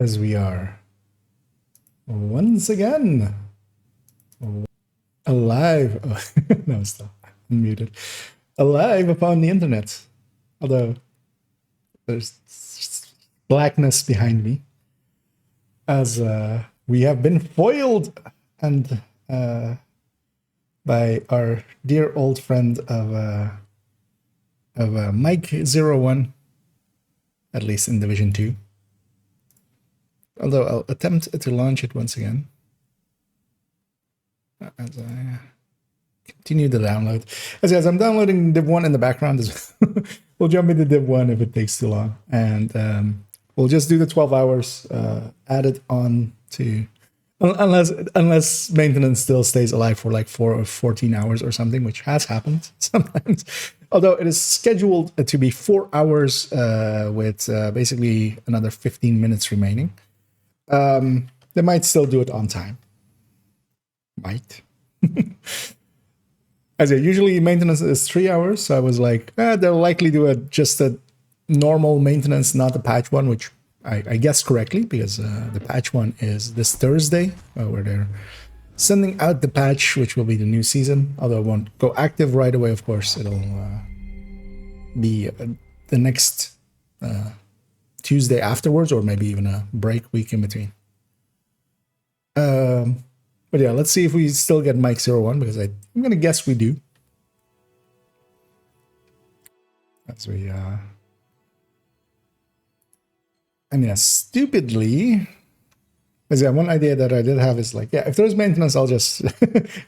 as we are once again alive. Oh, no, stop. Unmuted. Alive upon the internet. Although there's blackness behind me, as we have been foiled and by our dear old friend of Mike01, at least in Division 2. Although I'll attempt to launch it once again as I continue the download. As I'm downloading Div1 in the background, we'll jump into Div1 if it takes too long, and we'll just do the 12 hours added on to, unless maintenance still stays alive for like 4 or 14 hours or something, which has happened sometimes. Although it is scheduled to be 4 hours with basically another 15 minutes remaining. They might still do it on time. Might. As usually maintenance is 3 hours, so I was like, they'll likely do just a normal maintenance, not a patch one, which I guessed correctly, because the patch one is this Thursday, where they're sending out the patch, which will be the new season. Although it won't go active right away, of course. It'll be the next Tuesday afterwards, or maybe even a break week in between. But yeah, let's see if we still get Mike01, because I'm going to guess we do. As we, and yeah, stupidly, as yeah, one idea that I did have is like, yeah, if there's maintenance, I'll just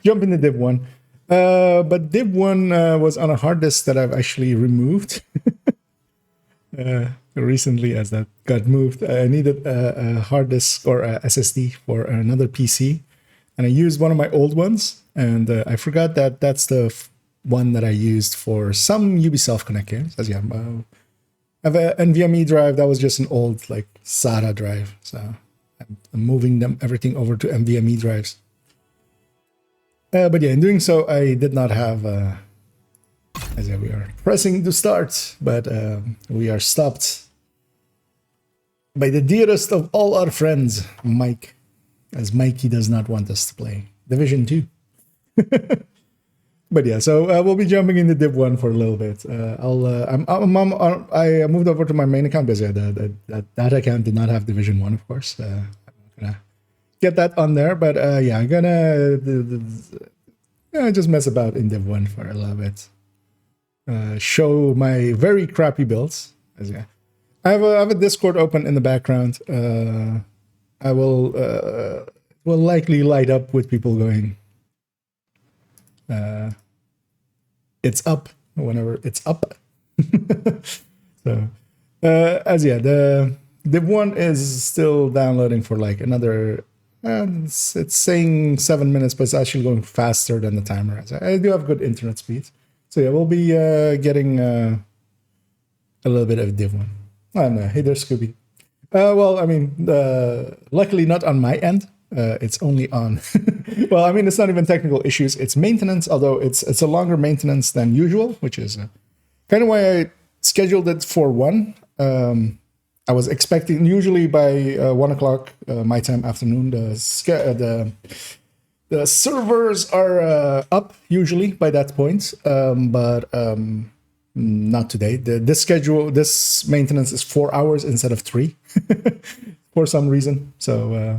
jump into Div1. But Div1 was on a hard disk that I've actually removed recently, as that got moved. I needed a hard disk or a SSD for another PC. And I used one of my old ones, and I forgot that that's the one that I used for some Ubisoft Connect games. As yeah, I have an NVMe drive that was just an old like SATA drive, so I'm moving everything over to NVMe drives. But yeah, in doing so, I did not have. As yeah, we are pressing to start, but we are stopped by the dearest of all our friends, Mike. As Mikey does not want us to play Division 2. But yeah, so we'll be jumping into Div1 for a little bit. I moved over to my main account, because yeah, that account did not have Division 1, of course. I'm gonna get that on there, but yeah, I'm gonna just mess about in Div1 for a little bit. Show my very crappy builds. As yeah, I have a Discord open in the background. I will likely light up with people going, it's up whenever it's up. So, as yeah, the Div1 is still downloading for like another, it's saying 7 minutes, but it's actually going faster than the timer. I do have good internet speed. So yeah, we'll be getting a little bit of Div1. And hey there, Scooby. Well, I mean, luckily not on my end. It's only on. Well, I mean, it's not even technical issues. It's maintenance, although it's a longer maintenance than usual, which is kind of why I scheduled it for 1. I was expecting usually by 1 o'clock my time afternoon. The servers are up usually by that point, but. Not today. This maintenance is 4 hours instead of 3 for some reason. So,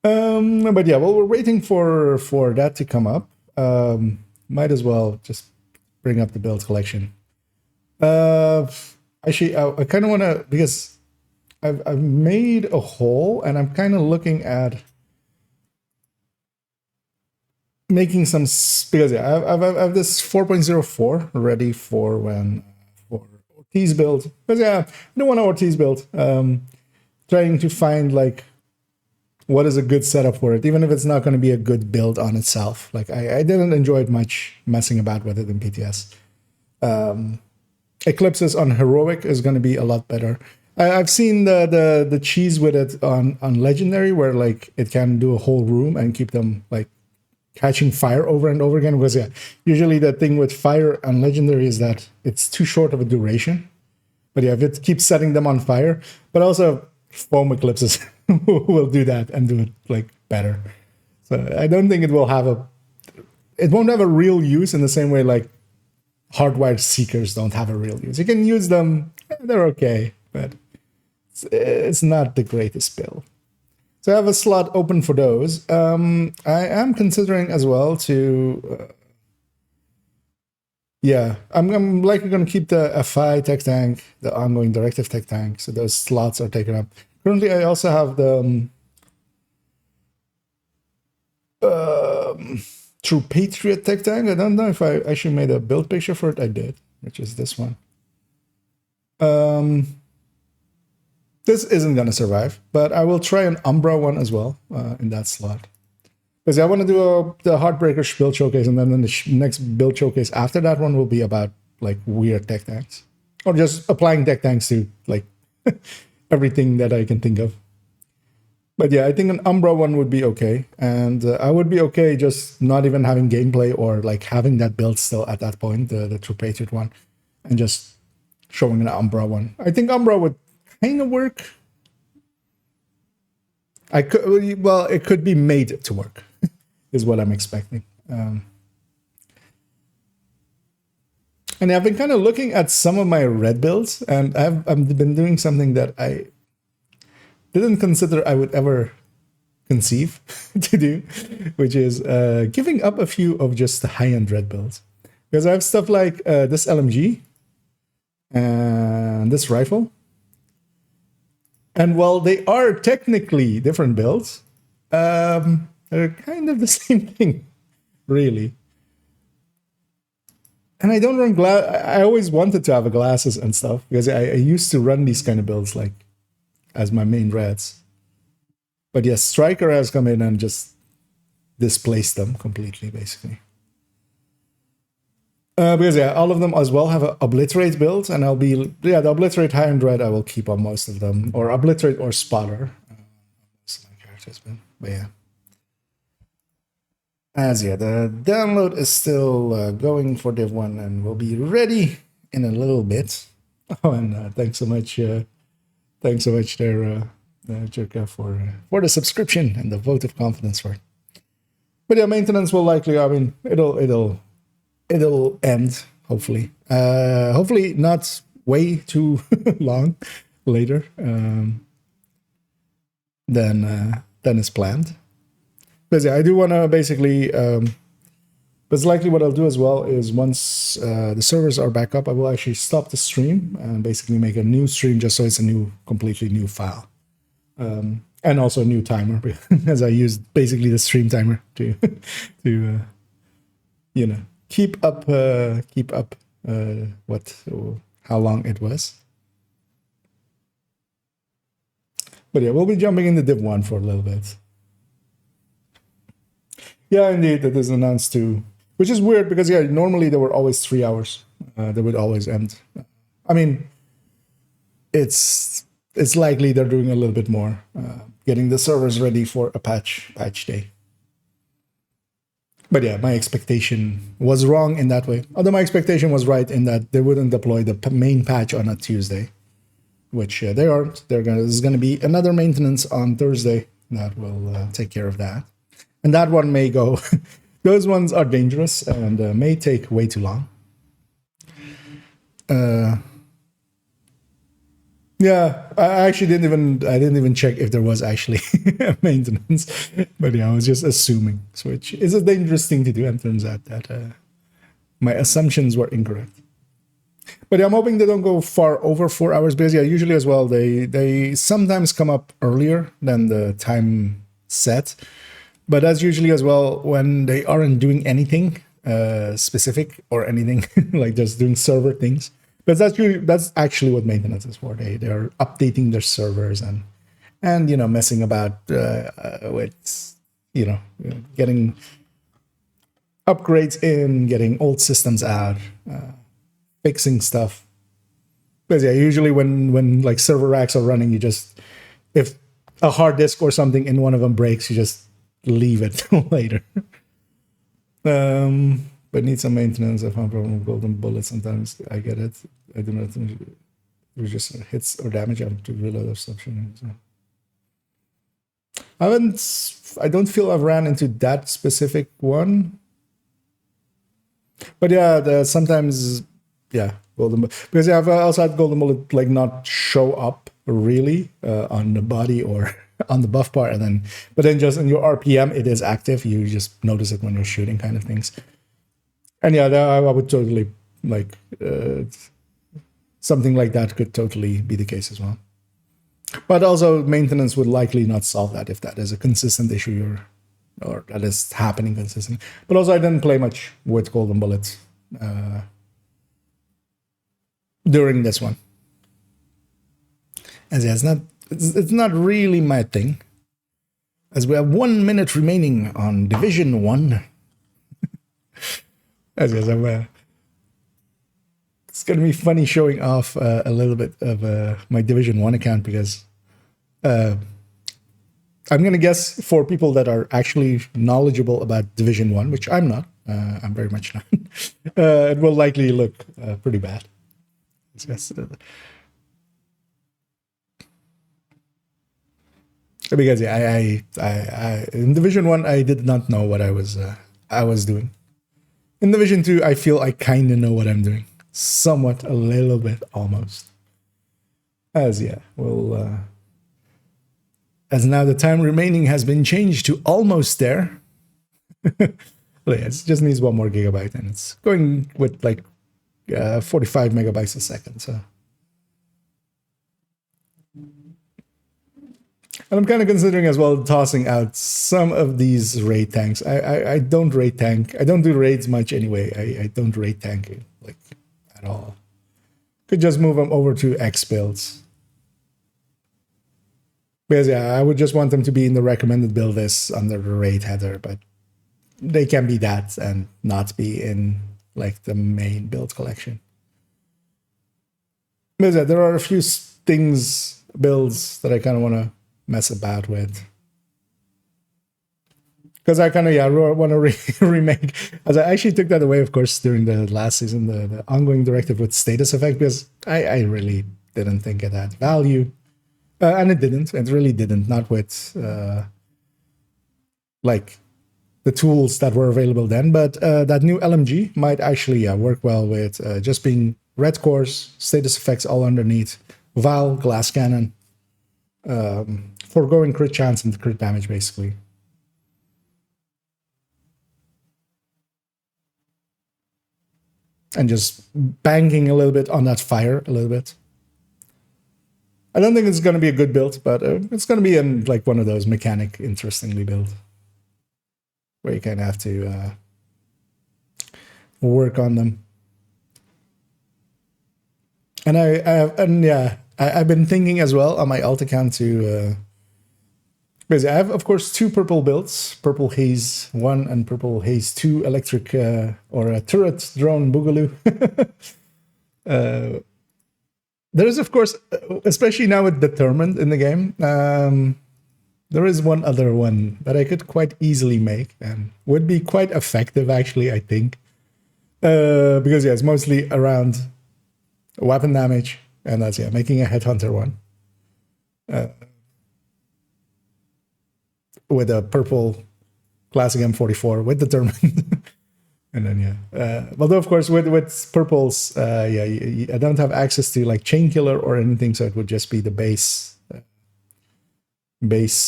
but yeah, well, we're waiting for that to come up. Might as well just bring up the build collection. Actually, I kind of want to, because I've made a hole, and I'm kind of looking at making some, because yeah, I have this 4.04 ready for when for Ortiz build. But yeah, I don't want an Ortiz build. Trying to find like what is a good setup for it, even if it's not going to be a good build on itself. Like I didn't enjoy it much messing about with it in PTS. Eclipses on heroic is going to be a lot better. I've seen the cheese with it on legendary, where like it can do a whole room and keep them like catching fire over and over again. Because yeah, usually the thing with fire on legendary is that it's too short of a duration. But yeah, if it keeps setting them on fire, but also foam eclipses will do that and do it like better. So I don't think it won't have a real use in the same way like hardwired seekers don't have a real use. You can use them, they're okay, but it's not the greatest build. So I have a slot open for those. I am considering as well to, I'm likely going to keep the FI tech tank, the ongoing directive tech tank. So those slots are taken up. Currently, I also have the True Patriot tech tank. I don't know if I actually made a build picture for it. I did, which is this one. This isn't going to survive, but I will try an Umbra one as well in that slot. Because I want to do the Heartbreaker build showcase, and then the next build showcase after that one will be about like weird tech tanks. Or just applying tech tanks to like everything that I can think of. But yeah, I think an Umbra one would be okay. And I would be okay just not even having gameplay or like having that build still at that point, the True Patriot one, and just showing an Umbra one. I think Umbra would kind of work. It could be made to work, is what I'm expecting. And I've been kind of looking at some of my red builds, and I've been doing something that I didn't consider I would ever conceive to do, which is giving up a few of just the high-end red builds. Because I have stuff like this LMG and this rifle. And while they are technically different builds, they're kind of the same thing, really. And I don't run glass. I always wanted to have glasses and stuff because I used to run these kind of builds like as my main reds. But yes, Striker has come in and just displaced them completely, basically. Because yeah, all of them as well have an Obliterate build, and the Obliterate high-end red I will keep on most of them, or Obliterate or Spotter. Most of my characters, but yeah. The download is still going for Div1 and will be ready in a little bit. Oh, and thanks so much there, Jerka, for the subscription and the vote of confidence for it. But yeah, maintenance will likely, I mean, it'll end, hopefully. Hopefully not way too long later than is planned. But yeah, I do want to basically, but likely what I'll do as well is once the servers are back up, I will actually stop the stream and basically make a new stream just so it's a completely new file. And also a new timer, because I used basically the stream timer to keep up how long it was. But yeah, we'll be jumping into Div1 for a little bit. Yeah, indeed, that is announced too, which is weird because yeah, normally there were always 3 hours. They would always end. I mean, it's likely they're doing a little bit more, getting the servers ready for a patch day. But yeah, my expectation was wrong in that way. Although my expectation was right in that they wouldn't deploy the main patch on a Tuesday, which they aren't. There's going to be another maintenance on Thursday that will take care of that. And that one may go. Those ones are dangerous and may take way too long. Yeah, I actually didn't even check if there was actually maintenance, but yeah, I was just assuming, which is a dangerous thing to do, and turns out that my assumptions were incorrect. But yeah, I'm hoping they don't go far over 4 hours, because yeah, usually as well they sometimes come up earlier than the time set, but that's usually as well when they aren't doing anything specific or anything like just doing server things. But that's actually what maintenance is for. They're updating their servers and messing about with getting upgrades in, getting old systems out, fixing stuff. Because yeah, usually when like server racks are running, if a hard disk or something in one of them breaks, you just leave it later. But need some maintenance. I found problem with golden bullets sometimes. I get it. I do not just hits or damage out to reload of something. So. I don't feel I've ran into that specific one. But yeah, sometimes, yeah, golden because yeah, I've also had golden bullet like not show up really on the body or on the buff bar, but then just in your RPM it is active. You just notice it when you're shooting, kind of things. And yeah, I would totally like something like that could totally be the case as well. But also, maintenance would likely not solve that if that is a consistent issue or that is happening consistently. But also, I didn't play much with golden bullets during this one. As yeah, it's not really my thing. As we have 1 minute remaining on Division 1. As yes, it's going to be funny showing off a little bit of my Division 1 account because I'm going to guess for people that are actually knowledgeable about Division 1, which I'm not, I'm very much not, it will likely look pretty bad. Yes, because yeah, I in Division 1 I did not know what I was doing. In Division 2 I feel I kind of know what I'm doing. Somewhat, a little bit, almost. As yeah, well, as now the time remaining has been changed to almost there. Well, yeah, it just needs 1 more gigabyte, and it's going with like 45 megabytes a second. So, and I'm kind of considering as well tossing out some of these raid tanks. I don't raid tank. I don't do raids much anyway. I don't raid tank like at all. Could just move them over to X builds. Because yeah, I would just want them to be in the recommended build list under the raid header, but they can be that and not be in like the main build collection. Because yeah, there are a few builds that I kind of want to mess about with. Because I kind of want to remake, as I actually took that away, of course, during the last season, the ongoing directive with status effect, because I really didn't think it had value, and it didn't. It really didn't. Not with like the tools that were available then. But that new LMG might actually work well with just being red cores, status effects all underneath, Val, glass cannon, foregoing crit chance and crit damage, basically. And just banking a little bit on that fire a little bit. I don't think it's going to be a good build, but it's going to be in like one of those mechanic interestingly build where you kind of have to work on them. And I've been thinking as well on my alt account to because I have, of course, 2 purple builds, Purple Haze 1 and Purple Haze 2 electric or a turret drone boogaloo. There is, of course, especially now with Determined in the game, there is one other one that I could quite easily make and would be quite effective, actually, I think. Because, yeah, it's mostly around weapon damage, and that's, yeah, making a Headhunter one. With a purple classic M44 with Determined. And then, yeah. Although, of course, with purples, I don't have access to, like, Chain Killer or anything, so it would just be the base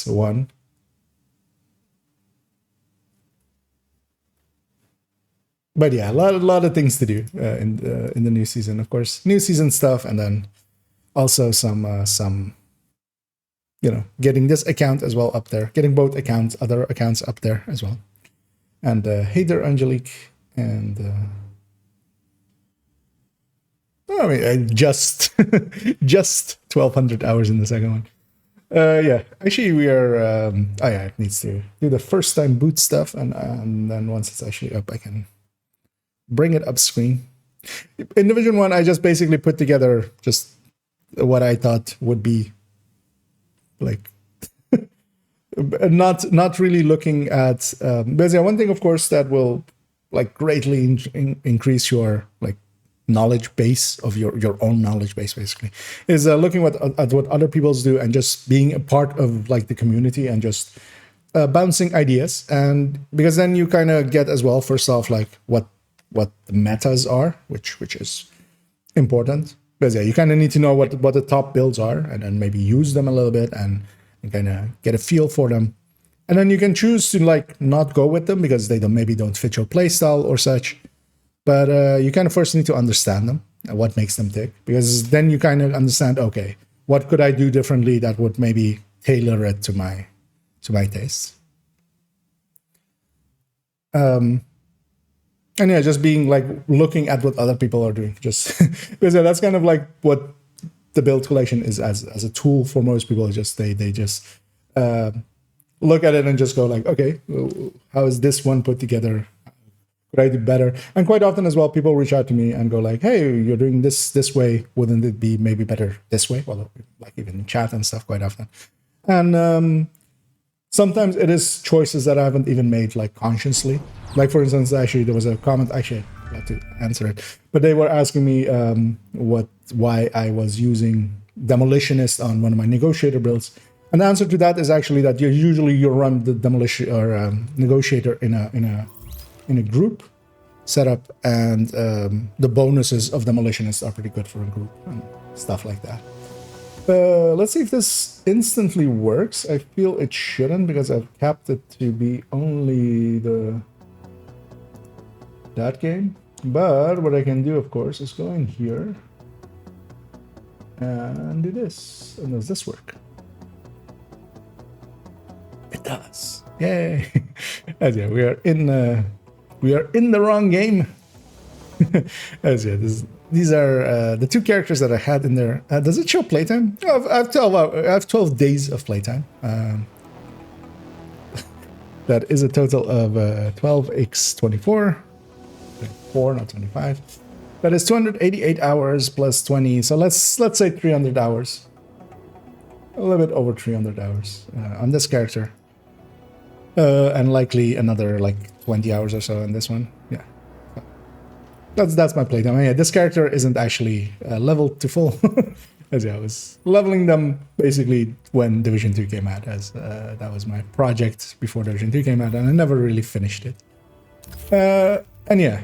one. But, yeah, a lot of things to do in the new season. Of course, new season stuff, and then also some getting this account as well up there, getting both other accounts up there as well. And hey there, Angelique. And I mean, I just 1,200 hours in the second one. Yeah, actually we are, it needs to do the first time boot stuff. And then once it's actually up, I can bring it up screen. In Division 1, I just basically put together just what I thought would be like not really looking at because one thing, of course, that will like greatly increase your like knowledge base of your own knowledge base, basically, is looking at what other people's do and just being a part of like the community and just bouncing ideas. And because then you kind of get as well, first off, like what the metas are, which is important, because yeah, you kind of need to know what the top builds are, and then maybe use them a little bit and kind of get a feel for them. And then you can choose to like not go with them because they maybe don't fit your playstyle or such. But you kind of first need to understand them and what makes them tick, because then you kind of understand, okay, what could I do differently that would maybe tailor it to my tastes. And yeah, just being like looking at what other people are doing, just because that's kind of like what the build collection is as a tool for most people. Just they just look at it and just go like, okay, how is this one put together? Could I do better? And quite often as well, people reach out to me and go like, hey, you're doing this way. Wouldn't it be maybe better this way? Well, like even in chat and stuff quite often. And sometimes it is choices that I haven't even made like consciously. Like for instance, actually there was a comment, actually I had to answer it, but they were asking me why I was using Demolitionist on one of my negotiator builds. And the answer to that is actually that you run the demolition or negotiator in a group setup, and the bonuses of Demolitionist are pretty good for a group and stuff like that. Let's see if this instantly works. I feel it shouldn't because I've capped it to be only that game. But what I can do, of course, is go in here and do this. And does this work? It does. Yay! As yeah, we are in the wrong game. As yeah, these are the two characters that I had in there. Does it show playtime? Oh, I have 12 days of playtime. That is a total of 12x24. 4, not 25. That is 288 hours plus 20. So let's say 300 hours. A little bit over 300 hours on this character. And likely another like 20 hours or so on this one. Yeah. That's my playtime. Yeah, this character isn't actually leveled to full. As yeah, I was leveling them basically when Division 2 came out, as that was my project before Division 2 came out, and I never really finished it. And yeah,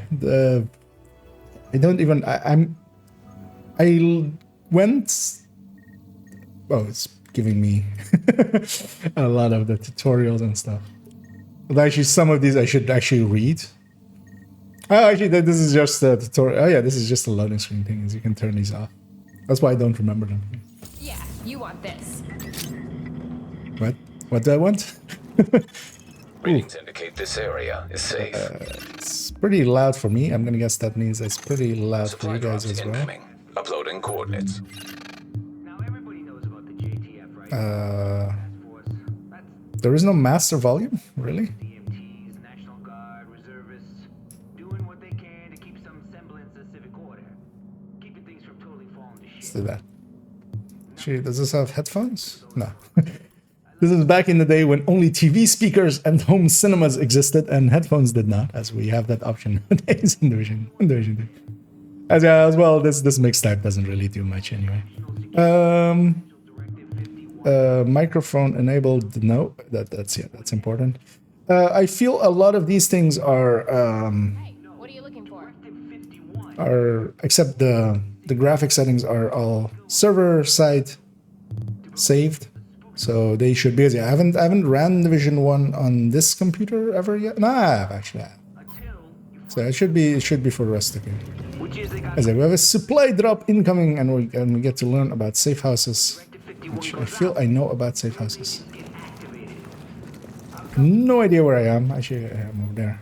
I don't even. I went. Oh, it's giving me a lot of the tutorials and stuff. But actually, some of these I should actually read. Oh, actually, this is just a tutorial. Oh yeah, this is just a loading screen thing. As you can turn these off. That's why I don't remember them. Yeah, you want this. What? What do I want? Readings indicate this area is safe. It's pretty loud for me. I'm gonna guess that means it's pretty loud for you guys as well. Incoming. Uploading coordinates. Now everybody knows about the JTF, right? There is no master volume, really? DMTs, National Guard, reservists, doing what they can to keep some semblance of civic order. Keeping things from totally falling to shit. Let's do that. Actually, does this have headphones? No. This is back in the day when only TV speakers and home cinemas existed and headphones did not, as we have that option nowadays in Division 2. As well, this mix type doesn't really do much anyway. Microphone enabled, no, that's important. I feel a lot of these things are What are you looking for? except the graphic settings are all server side saved. So they should be. I haven't ran Division 1 on this computer ever yet. No, I have actually. So it should be for the rest of the game. As we have a supply drop incoming, and we get to learn about safe houses, which I feel I know about safe houses. No idea where I am. Actually, I am over there.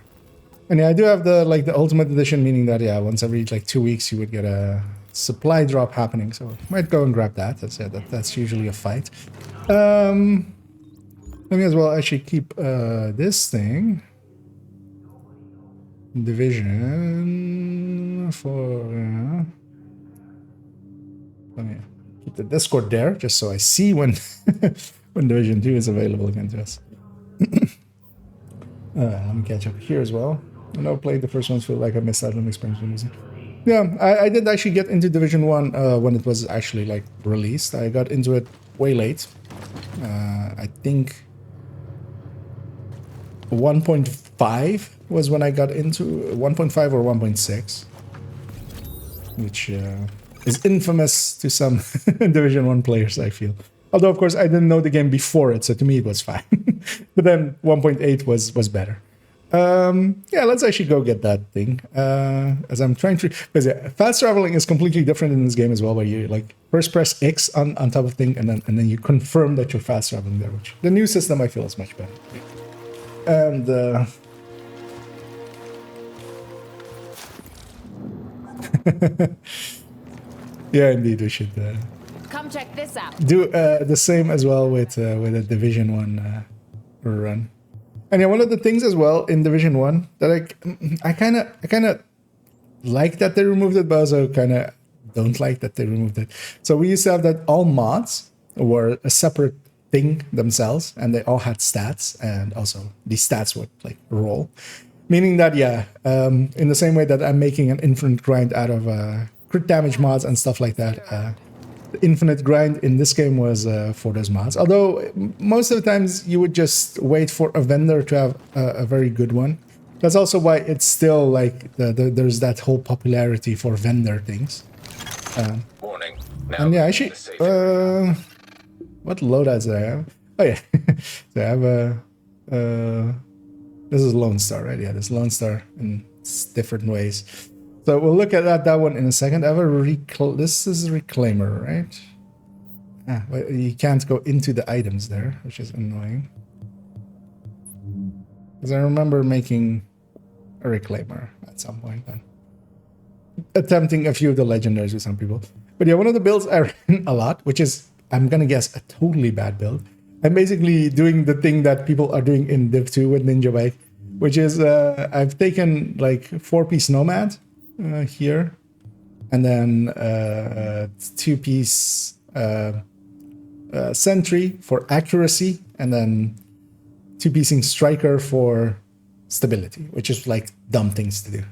And yeah, I do have the ultimate edition, meaning that yeah, once every 2 weeks you would get a supply drop happening. So might go and grab that. That's usually a fight. Let me as well actually keep this thing. Division for let me keep the Discord there just so I see when when Division 2 is available again to us. Let me catch up here as well. I know playing the first ones feel like I missed out on experience with music. Yeah, I did actually get into Division 1 when it was actually like released. I got into it way late. I think 1.5 was when I got into 1.5 or 1.6, which is infamous to some Division 1 players, I feel. Although, of course, I didn't know the game before it, so to me it was fine. But then 1.8 was better. Yeah, let's actually go get that thing. As I'm trying to... Because yeah, fast traveling is completely different in this game as well, where you like first press X on top of thing, and then you confirm that you're fast traveling there, which the new system I feel is much better. And... yeah, indeed, we should... Come check this out. do the same as well with a Division 1 run. And yeah, one of the things as well in Division 1 that I kind of like that they removed it, but also kind of don't like that they removed it. So we used to have that all mods were a separate thing themselves, and they all had stats, and also these stats would like roll. Meaning that, yeah, in the same way that I'm making an infinite grind out of crit damage mods and stuff like that, the infinite grind in this game was for those mods. Although most of the times you would just wait for a vendor to have a very good one. That's also why it's still like there's that whole popularity for vendor things. Warning. Now, And yeah, actually, the safe what loadouts do I have? Oh yeah, so I have a. This is Lone Star, right? Yeah, this Lone Star in different ways. So we'll look at that one in a second. I have a this is a reclaimer, right? Ah, well, you can't go into the items there, which is annoying. Because I remember making a reclaimer at some point then. Attempting a few of the legendaries with some people. But yeah, one of the builds I ran a lot, which is, I'm gonna guess, a totally bad build. I'm basically doing the thing that people are doing in Div 2 with Ninja Bike, which is I've taken like 4-piece Nomad here, and then 2-piece Sentry for accuracy, and then 2-piecing Striker for stability, which is like dumb things to do.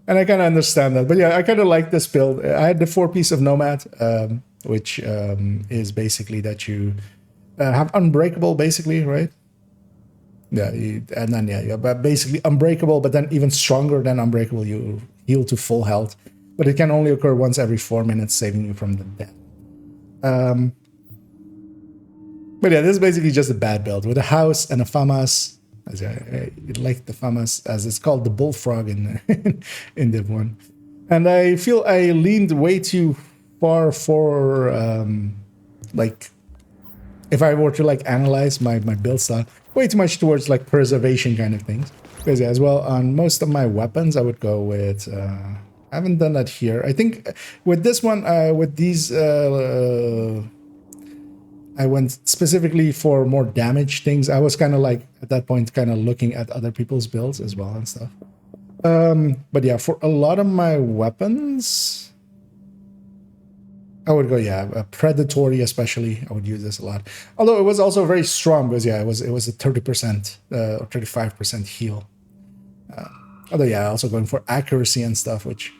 And I kind of understand that. But yeah, I kind of like this build. I had the 4-piece of Nomad, which is basically that you have Unbreakable, basically, right? Yeah, and then yeah, you're basically Unbreakable, but then even stronger than Unbreakable, you heal to full health. But it can only occur once every 4 minutes, saving you from the death. But yeah, this is basically just a bad build with a house and a FAMAS. I like the FAMAS, as it's called, the bullfrog in in Div 1. And I feel I leaned way too far for like, if I were to like analyze my build style, way too much towards like preservation kind of things. Because yeah, as well, on most of my weapons, I would go with, I haven't done that here. I think with this one, with these, I went specifically for more damage things. I was kind of like, at that point, kind of looking at other people's builds as well and stuff. But yeah, for a lot of my weapons, I would go, yeah, predatory especially. I would use this a lot. Although it was also very strong, because yeah, it was a 30% or 35% heal. Although yeah, also going for accuracy and stuff, which,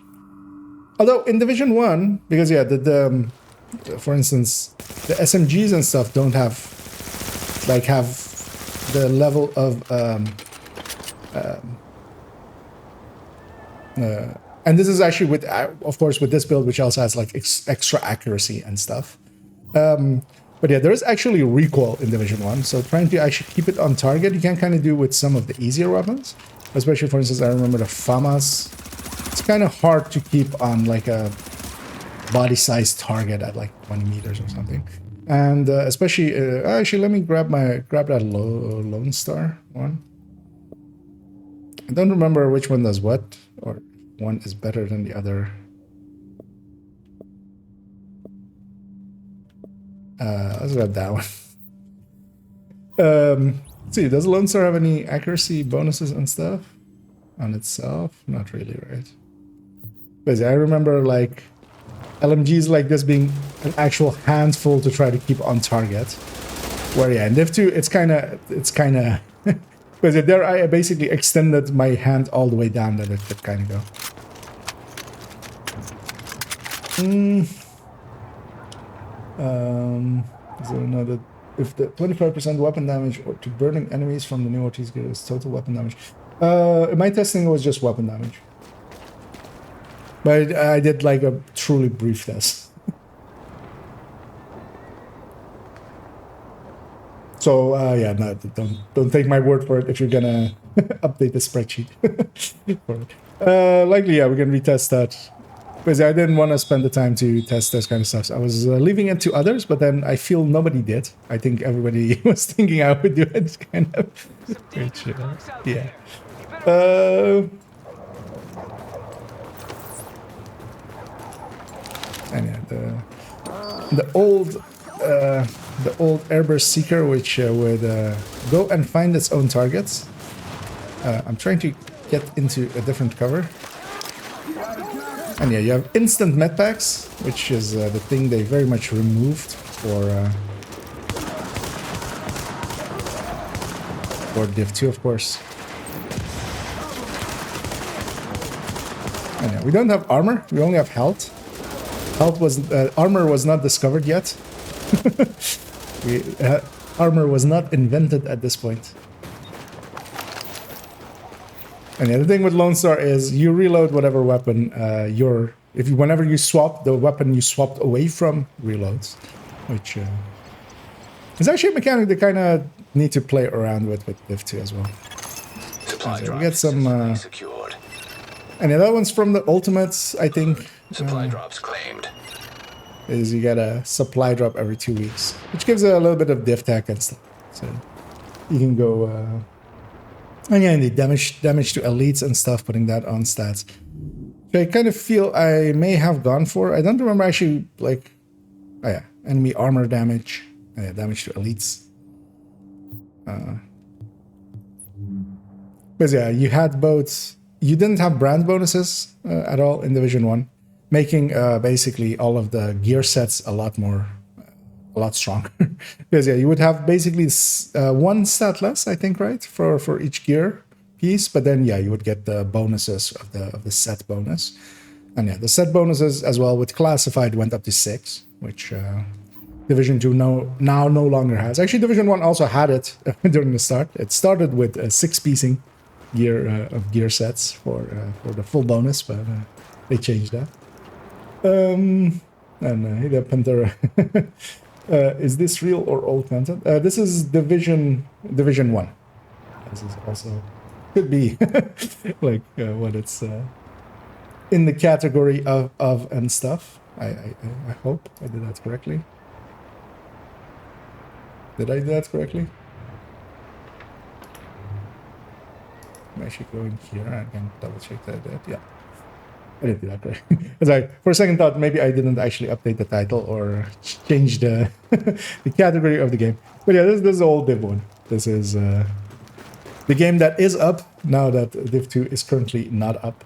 although in Division 1, because yeah, for instance, the SMGs and stuff don't have the level of and this is actually with, of course, with this build, which also has like extra accuracy and stuff. But yeah, there is actually recoil in Division 1, so trying to actually keep it on target, you can kind of do with some of the easier weapons. Especially, for instance, I remember the FAMAS. It's kind of hard to keep on like a body-sized target at like 20 meters or something. And especially, actually, let me grab that Lone Star one. I don't remember which one does what, or one is better than the other. Let's grab that one. Let's see, does Lone Star have any accuracy bonuses and stuff on itself? Not really, right? Because I remember like LMGs like this being an actual handful to try to keep on target. Where yeah, in Div 2, it's kind of because there I basically extended my hand all the way down that it could kind of go. Is there another? If the 25% weapon damage or to burning enemies from the new OTs gear is total weapon damage. My testing was just weapon damage. But I did like a truly brief test. So yeah, no, don't take my word for it if you're gonna update the spreadsheet. Likely, yeah, we can retest that. Because I didn't want to spend the time to test this kind of stuff. So I was leaving it to others, but then I feel nobody did. I think everybody was thinking I would do it, kind of. Which, yeah. And yeah, the old Airburst Seeker, which would go and find its own targets. I'm trying to get into a different cover. And yeah, you have instant medpacks, which is the thing they very much removed for Div2, of course. And yeah, we don't have armor; we only have health. Armor was not discovered yet. Armor was not invented at this point. And the other thing with Lone Star is you reload whatever weapon whenever you swap, the weapon you swapped away from reloads, which is actually a mechanic they kind of need to play around with Div2 as well. Supply we drops get some secured. and the other one's from the Ultimates, I think. Supply drops claimed. Is you get a supply drop every 2 weeks, which gives a little bit of div tech and stuff. So you can go and yeah, the damage to elites and stuff, putting that on stats. So I kind of feel I may have gone for. I don't remember actually, like, oh yeah, enemy armor damage, damage to elites. But yeah, you had both. You didn't have brand bonuses at all in Division 1, making basically all of the gear sets a lot stronger. Because yeah, you would have basically one stat less, I think, right, for each gear piece. But then yeah, you would get the bonuses of the set bonus, and yeah, the set bonuses as well with classified went up to 6, which Division 2 now no longer has. Actually, Division 1 also had it during the start. It started with 6-piecing gear sets for the full bonus, but they changed that. And the Pantera. Is this real or old content? This is Division 1. This is also could be like what it's in the category of and stuff. I hope I did that correctly. Did I do that correctly? I'm actually going here. I can double check that. Yeah. I didn't do that right. Sorry, for a second thought, maybe I didn't actually update the title or change the the category of the game. But yeah, this is old Div 1. This is the game that is up now that Div 2 is currently not up.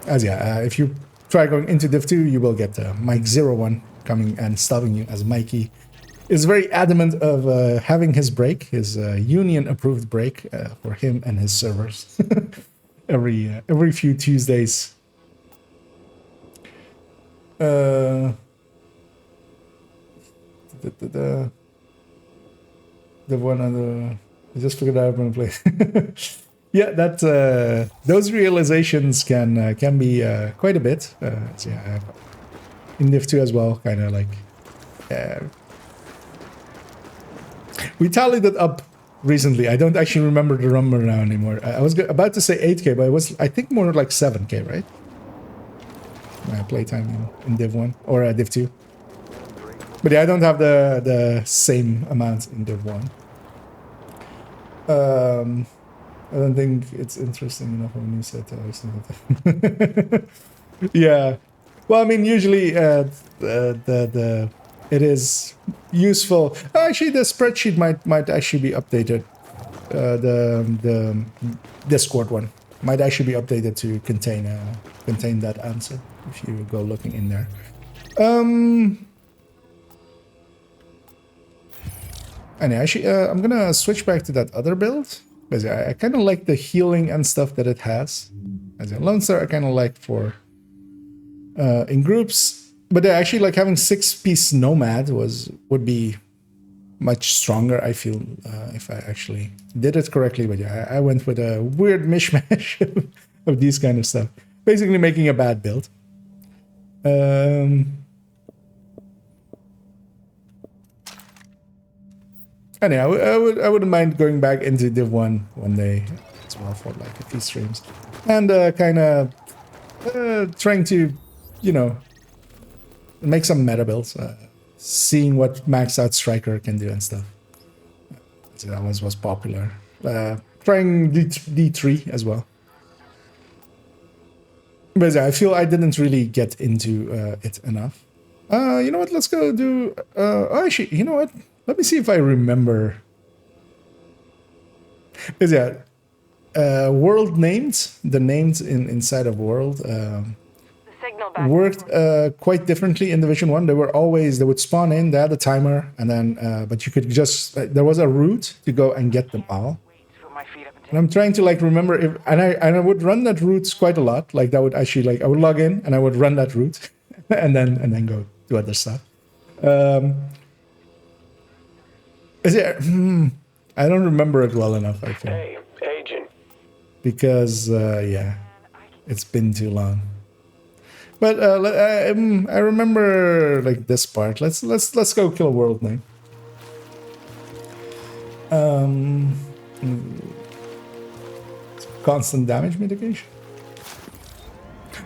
As yeah, if you try going into Div 2, you will get Mike01 coming and stopping you, as Mikey is very adamant of having his break, his union-approved break for him and his servers every few Tuesdays. The one other, I just figured out how to play. Yeah, that those realizations can be quite a bit. So yeah, in Div 2 as well, kind of like we tallied it up recently. I don't actually remember the number now anymore. I was about to say 8K, but it was, I think, more like 7K, right? My playtime in Div 1 or Div 2. But yeah, I don't have the same amount in Div 1. I don't think it's interesting enough when you said that. Yeah. Well, I mean, usually it is useful. Actually, the spreadsheet might actually be updated. The Discord one might actually be updated to contain that answer if you go looking in there. And actually, I'm gonna switch back to that other build because I kind of like the healing and stuff that it has. As a Lone Star, I kind of like for in groups. But actually, like having 6-piece nomad would be much stronger, I feel, if I actually did it correctly. But yeah, I went with a weird mishmash of these kind of stuff, basically making a bad build. Anyway, I wouldn't mind going back into Div1 one day as well for like a few streams, and kind of trying to, you know, make some meta builds, seeing what maxed out striker can do and stuff. So that was popular. Trying D3 as well. But yeah, I feel I didn't really get into it enough. You know what? Let's go do. Oh, actually, you know what? Let me see if I remember. Is yeah, world names, the names inside of world worked quite differently in Division 1. They would spawn in, they had a timer, and then but you could just there was a route to go and get them all. And I'm trying to like remember if and I would run that route quite a lot. Like that would actually like I would log in and I would run that route and then go do other stuff. Is it? I don't remember it well enough, I think. Hey, agent. Because yeah, it's been too long. But I remember like this part. Let's go kill a world name. Constant damage mitigation.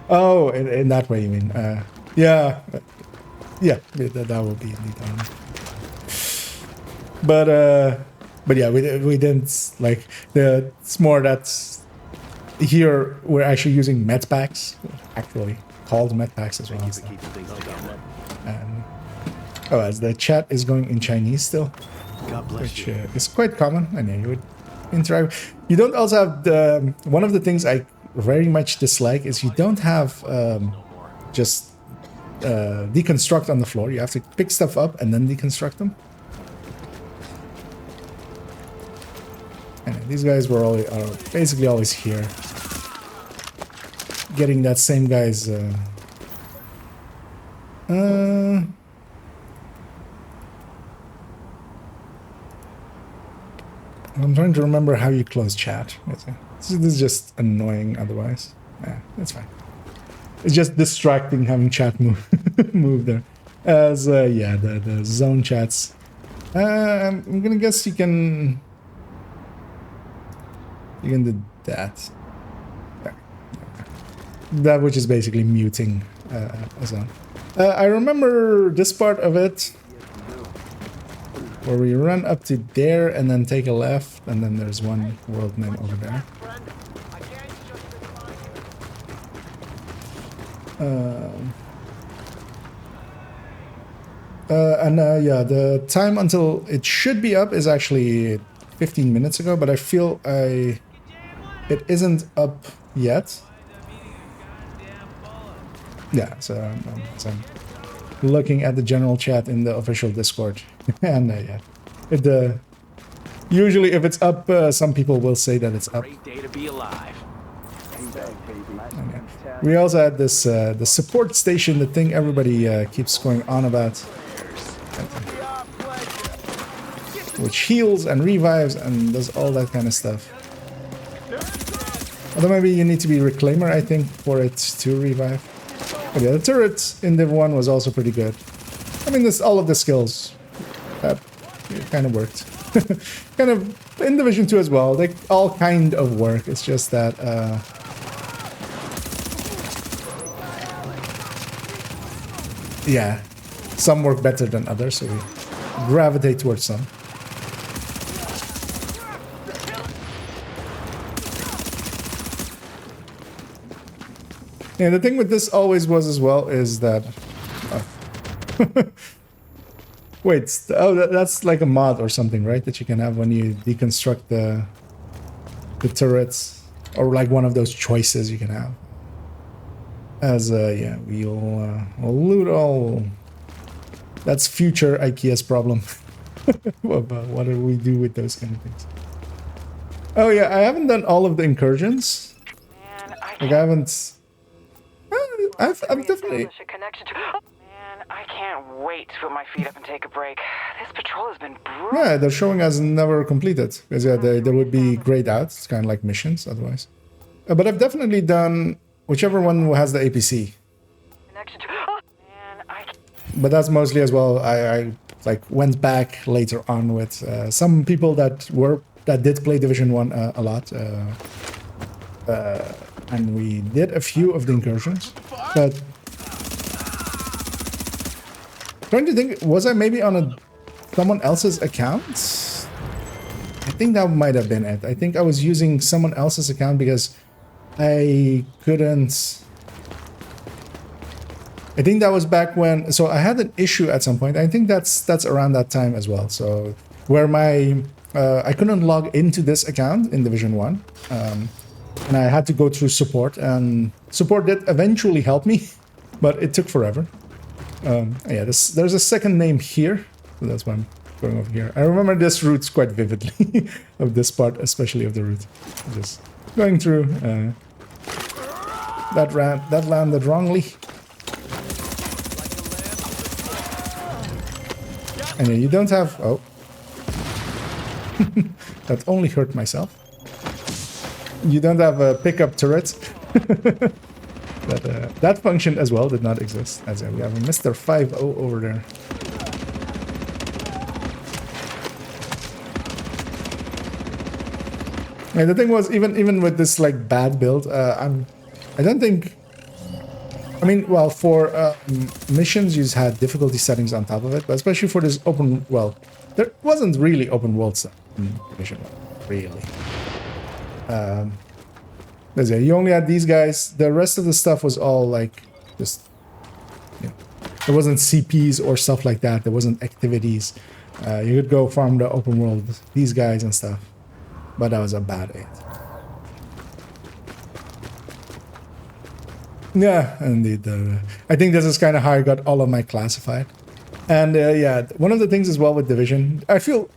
Oh, in that way you mean? Yeah, yeah, that would be neat. But yeah, we didn't like it's more that here we're actually using med packs, actually called med packs as well. And as the chat is going in Chinese still, which is quite common, and yeah, you would interact. You don't also have the one of the things I very much dislike is you don't have just deconstruct on the floor. You have to pick stuff up and then deconstruct them. And these guys are basically always here, getting that same guy's. I'm trying to remember how you close chat. This is just annoying. Otherwise, yeah, that's fine. It's just distracting having chat move there. As yeah, the zone chats. I'm gonna guess you can. You can do that. That which is basically muting a zone. I remember this part of it where we run up to there and then take a left, and then there's one world name over there. Yeah, the time until it should be up is actually 15 minutes ago, but I feel it isn't up yet. Yeah, so I'm looking at the general chat in the official Discord, and yeah, usually if it's up, some people will say that it's up. Great day to be alive. And, yeah. We also had this the support station, the thing everybody keeps going on about, which heals and revives and does all that kind of stuff. Although maybe you need to be Reclaimer, I think, for it to revive. But yeah, the turret in Div 1 was also pretty good. I mean, all of the skills kind of worked. Kind of in Division 2 as well. They all kind of work. It's just that yeah, some work better than others, so we gravitate towards some. Yeah, the thing with this always was as well is that... Wait, oh, that's like a mod or something, right? That you can have when you deconstruct the turrets. Or like one of those choices you can have. As, yeah, we'll loot all... That's future IKEA's problem. What do we do with those kind of things? Oh yeah, I haven't done all of the incursions. Like I haven't... I've definitely... Establish a connection to... Man, I can't wait to put my feet up and take a break. This patrol has been brutal. Yeah, they're showing as never completed. Because yeah, they would be grayed out. It's kind of like missions otherwise. But I've definitely done whichever one has the APC. Connection to... Man, I can't... But that's mostly as well, I like went back later on with some people that did play Division 1 a lot. And we did a few of the incursions. But trying to think, was I maybe on someone else's account? I think that might have been it. I think I was using someone else's account because I couldn't... I think that was back when... So I had an issue at some point. I think that's around that time as well. So where my... I couldn't log into this account in Division 1. And I had to go through support. And support did eventually help me. But it took forever. Yeah, there's a second name here. So that's why I'm going over here. I remember this route quite vividly. Of this part, especially of the route. Just going through... that landed wrongly. And you don't have... Oh. That only hurt myself. You don't have a pickup turret. But that function as well did not exist. As we have a Mr. 5-0 over there. And the thing was, even with this like bad build, I don't think... I mean, well, for missions, you just had difficulty settings on top of it, but especially for this open... Well, there wasn't really open world stuff in Division 1, really. You only had these guys. The rest of the stuff was all like just... You know, there wasn't CPs or stuff like that. There wasn't activities. You could go farm the open world, these guys and stuff. But that was a bad 8. Yeah, indeed. I think this is kind of how I got all of my classified. And yeah, one of the things as well with Division, I feel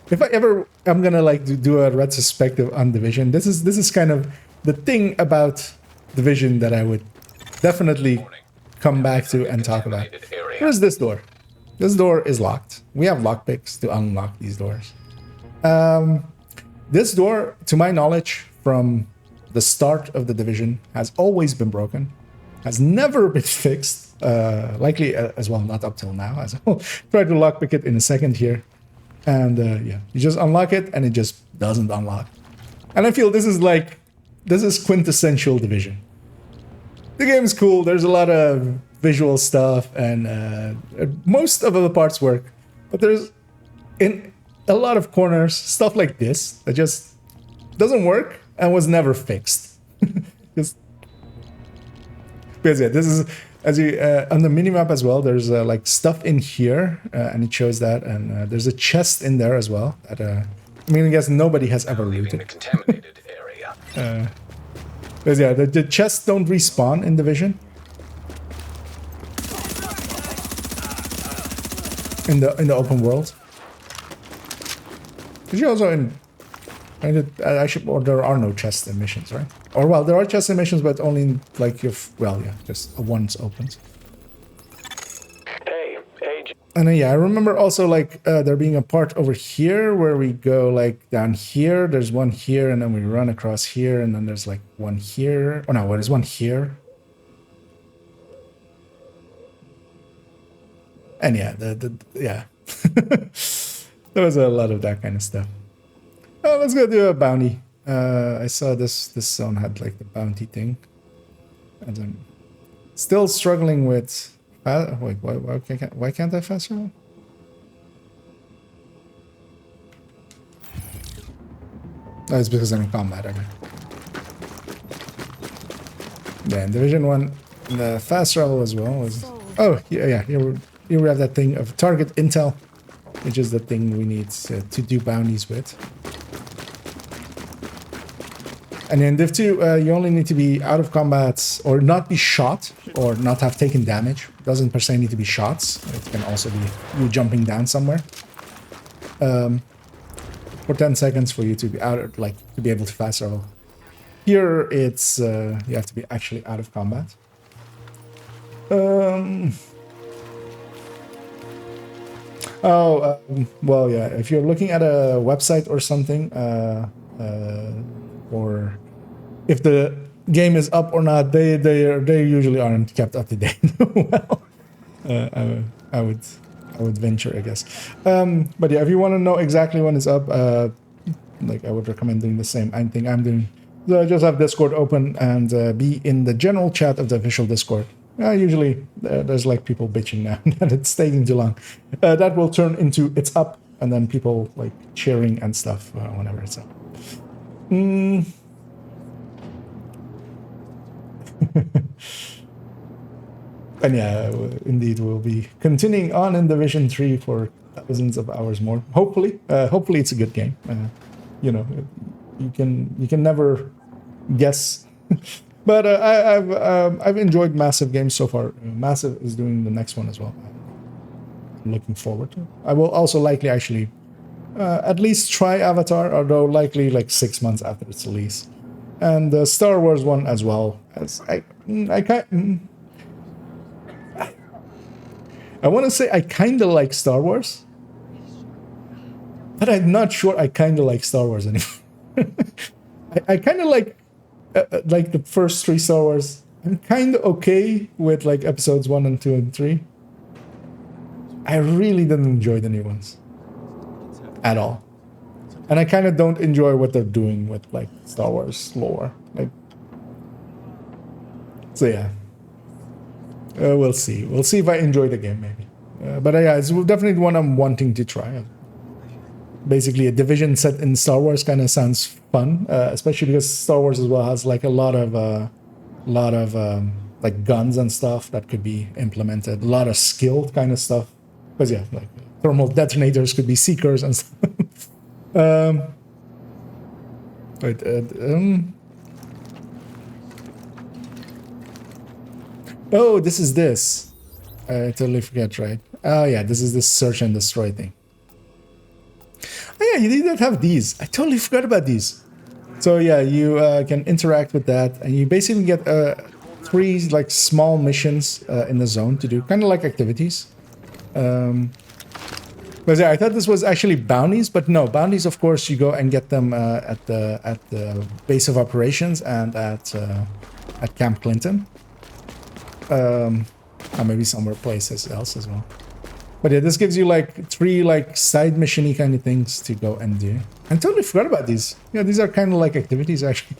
if I ever am gonna like do a retrospective on Division, this is kind of the thing about Division that I would definitely come back to and talk about. Where's this door? This door is locked. We have lockpicks to unlock these doors. This door, to my knowledge, from the start of the Division, has always been broken. Has never been fixed. Likely as well, not up till now. As I'll try to lockpick it in a second here. And yeah, you just unlock it and it just doesn't unlock. And I feel this is quintessential Division. The game is cool. There's a lot of visual stuff and most of the parts work. But there's in a lot of corners stuff like this that just doesn't work and was never fixed. Because yeah, this is as you on the minimap as well. There's like stuff in here, and it shows that, and there's a chest in there as well. That I mean, I guess nobody has ever looted. The contaminated area. Because yeah, the chests don't respawn in Division. In the open world. Because you also in... or there are no chests in missions, right? Or well, there are chests in missions, but only in, like if well, yeah, just once opened. Hey. And yeah, I remember also like there being a part over here where we go like down here. There's one here, and then we run across here, and then there's like one here. Oh no, there's one here. And yeah, yeah, there was a lot of that kind of stuff. Oh, let's go do a bounty. I saw this zone had like the bounty thing. And I'm still struggling with... wait, why can't I fast travel? Oh, it's because I'm in combat, okay. Yeah, in Division 1, the fast travel as well was... Oh, yeah, here we have that thing of target intel, which is the thing we need to do bounties with. And in Div 2, you only need to be out of combat or not be shot or not have taken damage. It doesn't per se need to be shots. It can also be you jumping down somewhere. For 10 seconds for you to be out, like to be able to fast travel. Here it's you have to be actually out of combat. Well, yeah. If you're looking at a website or something, or if the game is up or not, they usually aren't kept up to date. Well, I would venture, I guess. But yeah, if you want to know exactly when it's up, like I would recommend doing the same thing I'm doing. So just have Discord open and be in the general chat of the official Discord. Usually there's like people bitching now that it's taking too long. That will turn into it's up, and then people like cheering and stuff whenever it's up. And yeah, indeed, we'll be continuing on in Division 3 for thousands of hours more. Hopefully it's a good game. You know, you can never guess. But I've enjoyed Massive games so far. Massive is doing the next one as well. I'm looking forward to it. I will also likely actually at least try Avatar, although likely like 6 months after its release. And the Star Wars one as well. As I want to say I kind of like Star Wars, but I'm not sure I kind of like Star Wars anymore. I kind of like the first 3 Star Wars. I'm kind of okay with like episodes 1 and 2 and 3. I really didn't enjoy the new ones at all. And I kind of don't enjoy what they're doing with like Star Wars lore. Like, so yeah. We'll see. We'll see if I enjoy the game, maybe. But yeah, it's definitely one I'm wanting to try. Basically, a Division set in Star Wars kind of sounds fun, especially because Star Wars as well has like a lot of like guns and stuff that could be implemented. A lot of skilled kind of stuff. Because yeah, like thermal detonators could be seekers and stuff. Oh, this is this. I totally forget, right? Oh yeah, this is the search and destroy thing. Oh yeah, you didn't have these. I totally forgot about these. So yeah, you can interact with that, and you basically get 3 like small missions in the zone to do, kind of like activities. But yeah, I thought this was actually bounties, but no, bounties. Of course, you go and get them at the base of operations and at Camp Clinton. Or maybe somewhere places else as well. But yeah, this gives you like 3 like side mission-y kind of things to go and do. I totally forgot about these. Yeah, these are kind of like activities actually.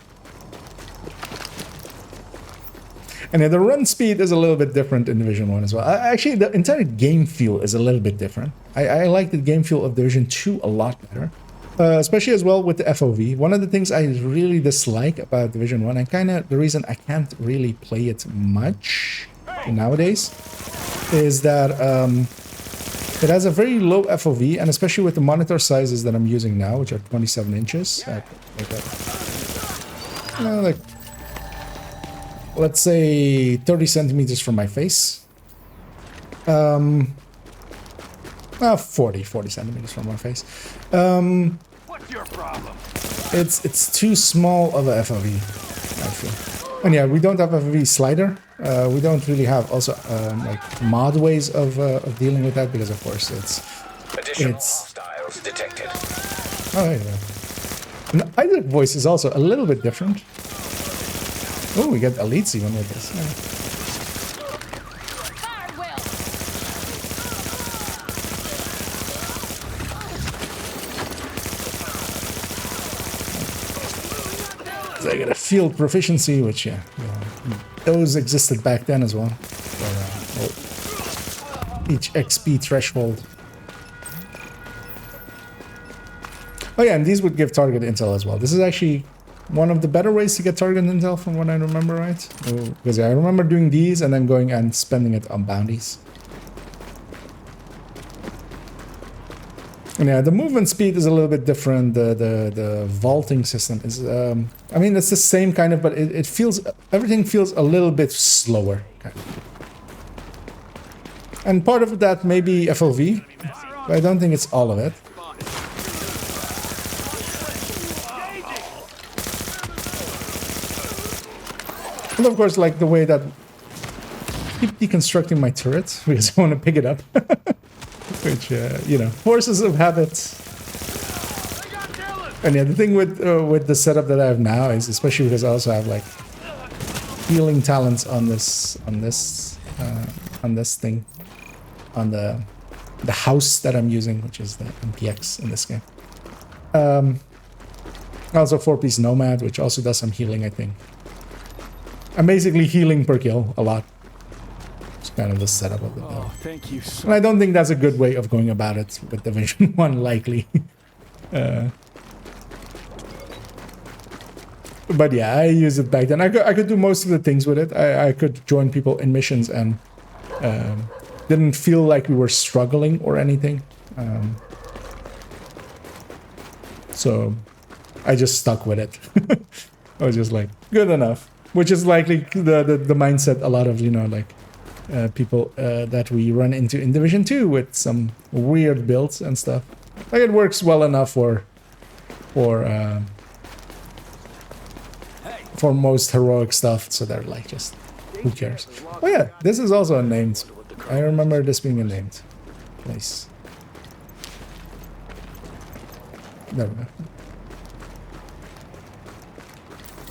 And yeah, the run speed is a little bit different in Division 1 as well. Actually, the entire game feel is a little bit different. I like the game feel of Division 2 a lot better. Especially as well with the FOV. One of the things I really dislike about Division 1, and kind of the reason I can't really play it much nowadays, is that it has a very low FOV, and especially with the monitor sizes that I'm using now, which are 27 inches. Like, let's say 30 centimeters from my face. 40 centimeters from my face. What's your problem? It's too small of a FOV, I feel. And yeah, we don't have a FOV slider. We don't really have also like mod ways of dealing with that, because of course it's hostiles detected. Oh yeah. And Isaac voice is also a little bit different. Oh, we get elites even with this. Yeah. So I get a field proficiency, which yeah, those existed back then as well. For, each XP threshold. Oh yeah, and these would give target intel as well. This is actually one of the better ways to get target intel from what I remember, right? Because I remember doing these and then going and spending it on bounties. And yeah, the movement speed is a little bit different. The vaulting system is, I mean, it's the same kind of, but it feels, everything feels a little bit slower, kind of. And part of that may be FOV, but I don't think it's all of it. And of course, like the way that keep deconstructing my turret because I want to pick it up. Which, you know, forces of habit. And yeah, the thing with the setup that I have now is, especially because I also have like healing talents on this thing, on the house that I'm using, which is the MPX in this game. Also 4-piece Nomad, which also does some healing, I think. I'm basically healing per kill a lot. It's kind of the setup of the build. Oh, thank you so And I don't think that's a good way of going about it with Division 1, likely. But yeah, I used it back then. I could do most of the things with it. I could join people in missions and didn't feel like we were struggling or anything. So I just stuck with it. I was just like, good enough. Which is likely the mindset a lot of, you know, like people that we run into in Division 2 with some weird builds and stuff. Like it works well enough for most heroic stuff, so they're like, just who cares? Oh yeah, this is also a named. I remember this being a named place. There we go.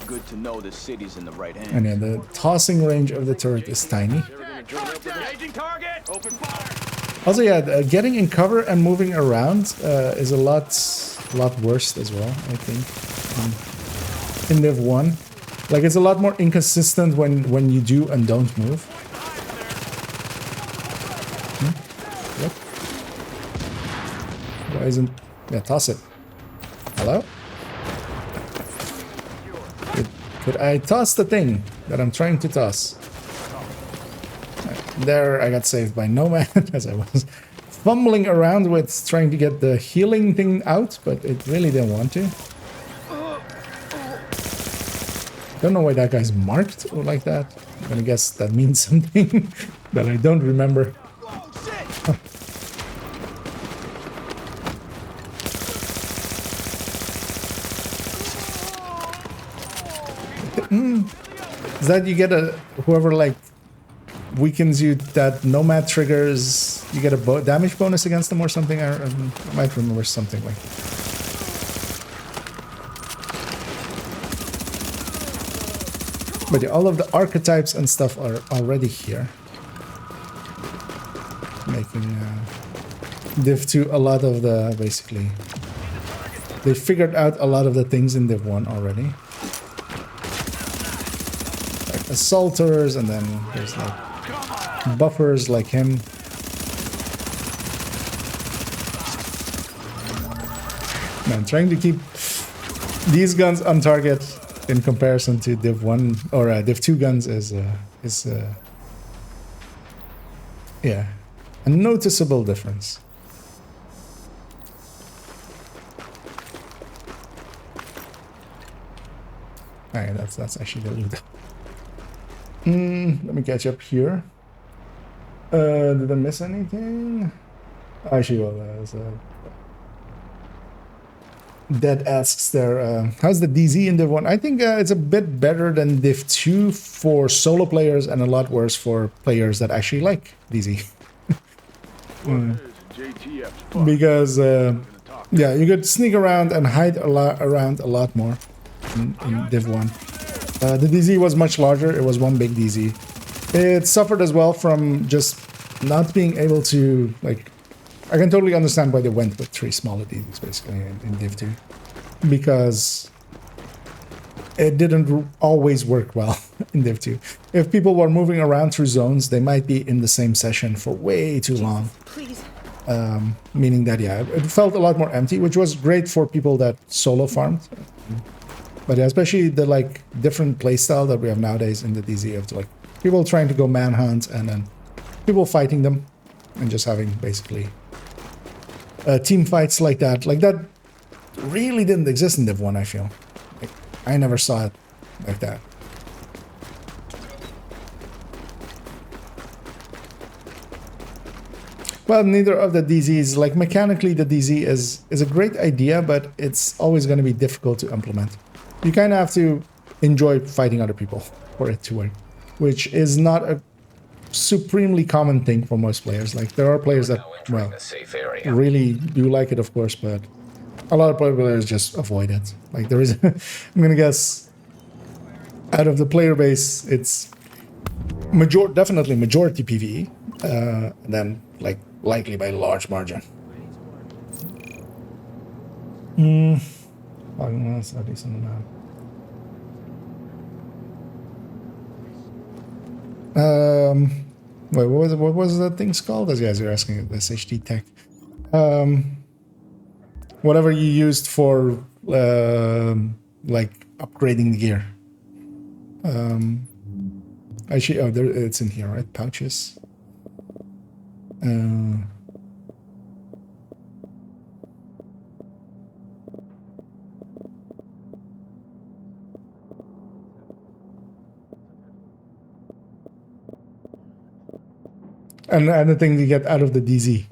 Good to know the city's in the right hands. And yeah, the tossing range of the turret is tiny. Also, yeah, getting in cover and moving around is a lot worse as well, I think. In Div 1. Like, it's a lot more inconsistent when you do and don't move. What? Why isn't... Yeah, toss it. Hello? Could I toss the thing that I'm trying to toss? There, I got saved by Nomad as I was fumbling around with trying to get the healing thing out, but it really didn't want to. Don't know why that guy's marked like that. I'm gonna guess that means something that I don't remember. Is that you get a whoever like weakens you, that Nomad triggers, you get a damage bonus against them or something? I might remember something like that. But yeah, all of the archetypes and stuff are already here, making Div 2 a lot of the, basically, they figured out a lot of the things in Div 1 already. Like assaulters, and then there's like buffers like him. Man, trying to keep these guns on target in comparison to Div 1 or Div 2 guns is yeah, a noticeable difference. Alright, that's actually the loot. Let me catch up here. Did I miss anything? Actually, well, there's Dead asks there, how's the DZ in Div 1? I think it's a bit better than Div 2 for solo players and a lot worse for players that actually like DZ. Because, yeah, you could sneak around and hide around a lot more in Div 1. The DZ was much larger, it was one big DZ. It suffered as well from just not being able to, like, I can totally understand why they went with 3 smaller DZs basically in Div 2. Because it didn't always work well in Div 2. If people were moving around through zones, they might be in the same session for way too long. Please. Meaning that, yeah, it felt a lot more empty, which was great for people that solo farmed. But yeah, especially the like different playstyle that we have nowadays in the DZ of like people trying to go manhunt and then people fighting them and just having basically team fights like that really didn't exist in Div 1, I feel. Like, I never saw it like that. Well, neither of the DZs, like mechanically the DZ is a great idea, but it's always going to be difficult to implement. You kind of have to enjoy fighting other people for it to work, which is not a supremely common thing for most players. Like there are players that, Now entering well, the safe area. really do like it, of course, but a lot of players just avoid it. Like there is, I'm gonna guess, out of the player base, it's definitely majority PvE, and then like likely by a large margin. That's at least on the map. Wait, what was that thing's called? As you guys are asking, this HD tech. Whatever you used for like upgrading the gear. Actually, oh, there it's in here, right? Pouches. And the thing you get out of the DZ.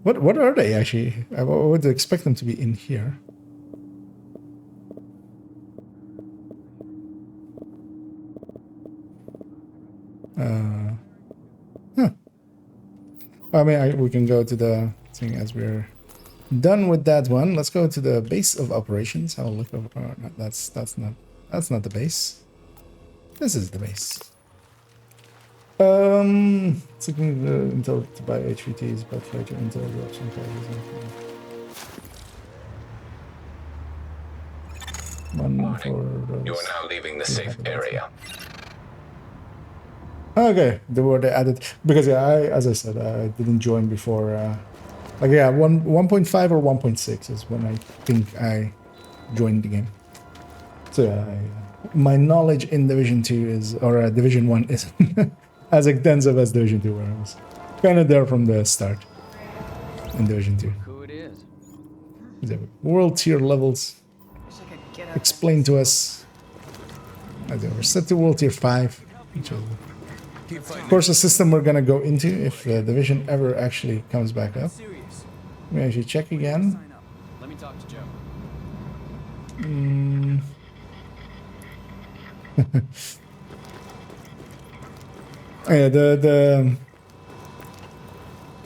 What are they actually? I would expect them to be in here. I mean, we can go to the thing as we're done with that one. Let's go to the base of operations. Have a look over. Oh, no, that's not the base. This is the base. Seeking the intel to buy HVTs, but later intel drops and one for those. You are now leaving the safe area. Okay, the word they added because yeah, as I said, I didn't join before. Like yeah, 1.5 or 1.6 is when I think I joined the game. So yeah, my knowledge in Division 2 is, or Division 1 isn't as extensive as Division 2, where I was kind of there from the start in Division 2. Who it is? World tier levels explained to us. We're set to World tier 5, which is of course a system we're gonna go into if the division ever actually comes back up. Let me actually check again. Let me talk to Joe. Yeah,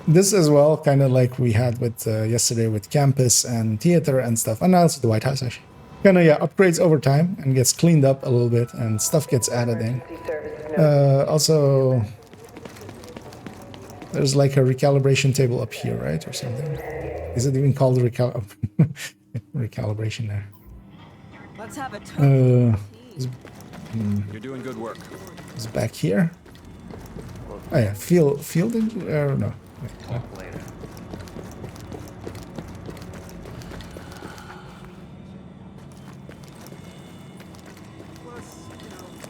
this as well, kind of like we had with yesterday with campus and theater and stuff, and also the White House actually. Kind of yeah, upgrades over time and gets cleaned up a little bit, and stuff gets added in. Also, there's like a recalibration table up here, right, or something. Is it even called recalibration there? Let's have a You're doing good work. It's back here. Oh yeah, fielding or no? Wait, what?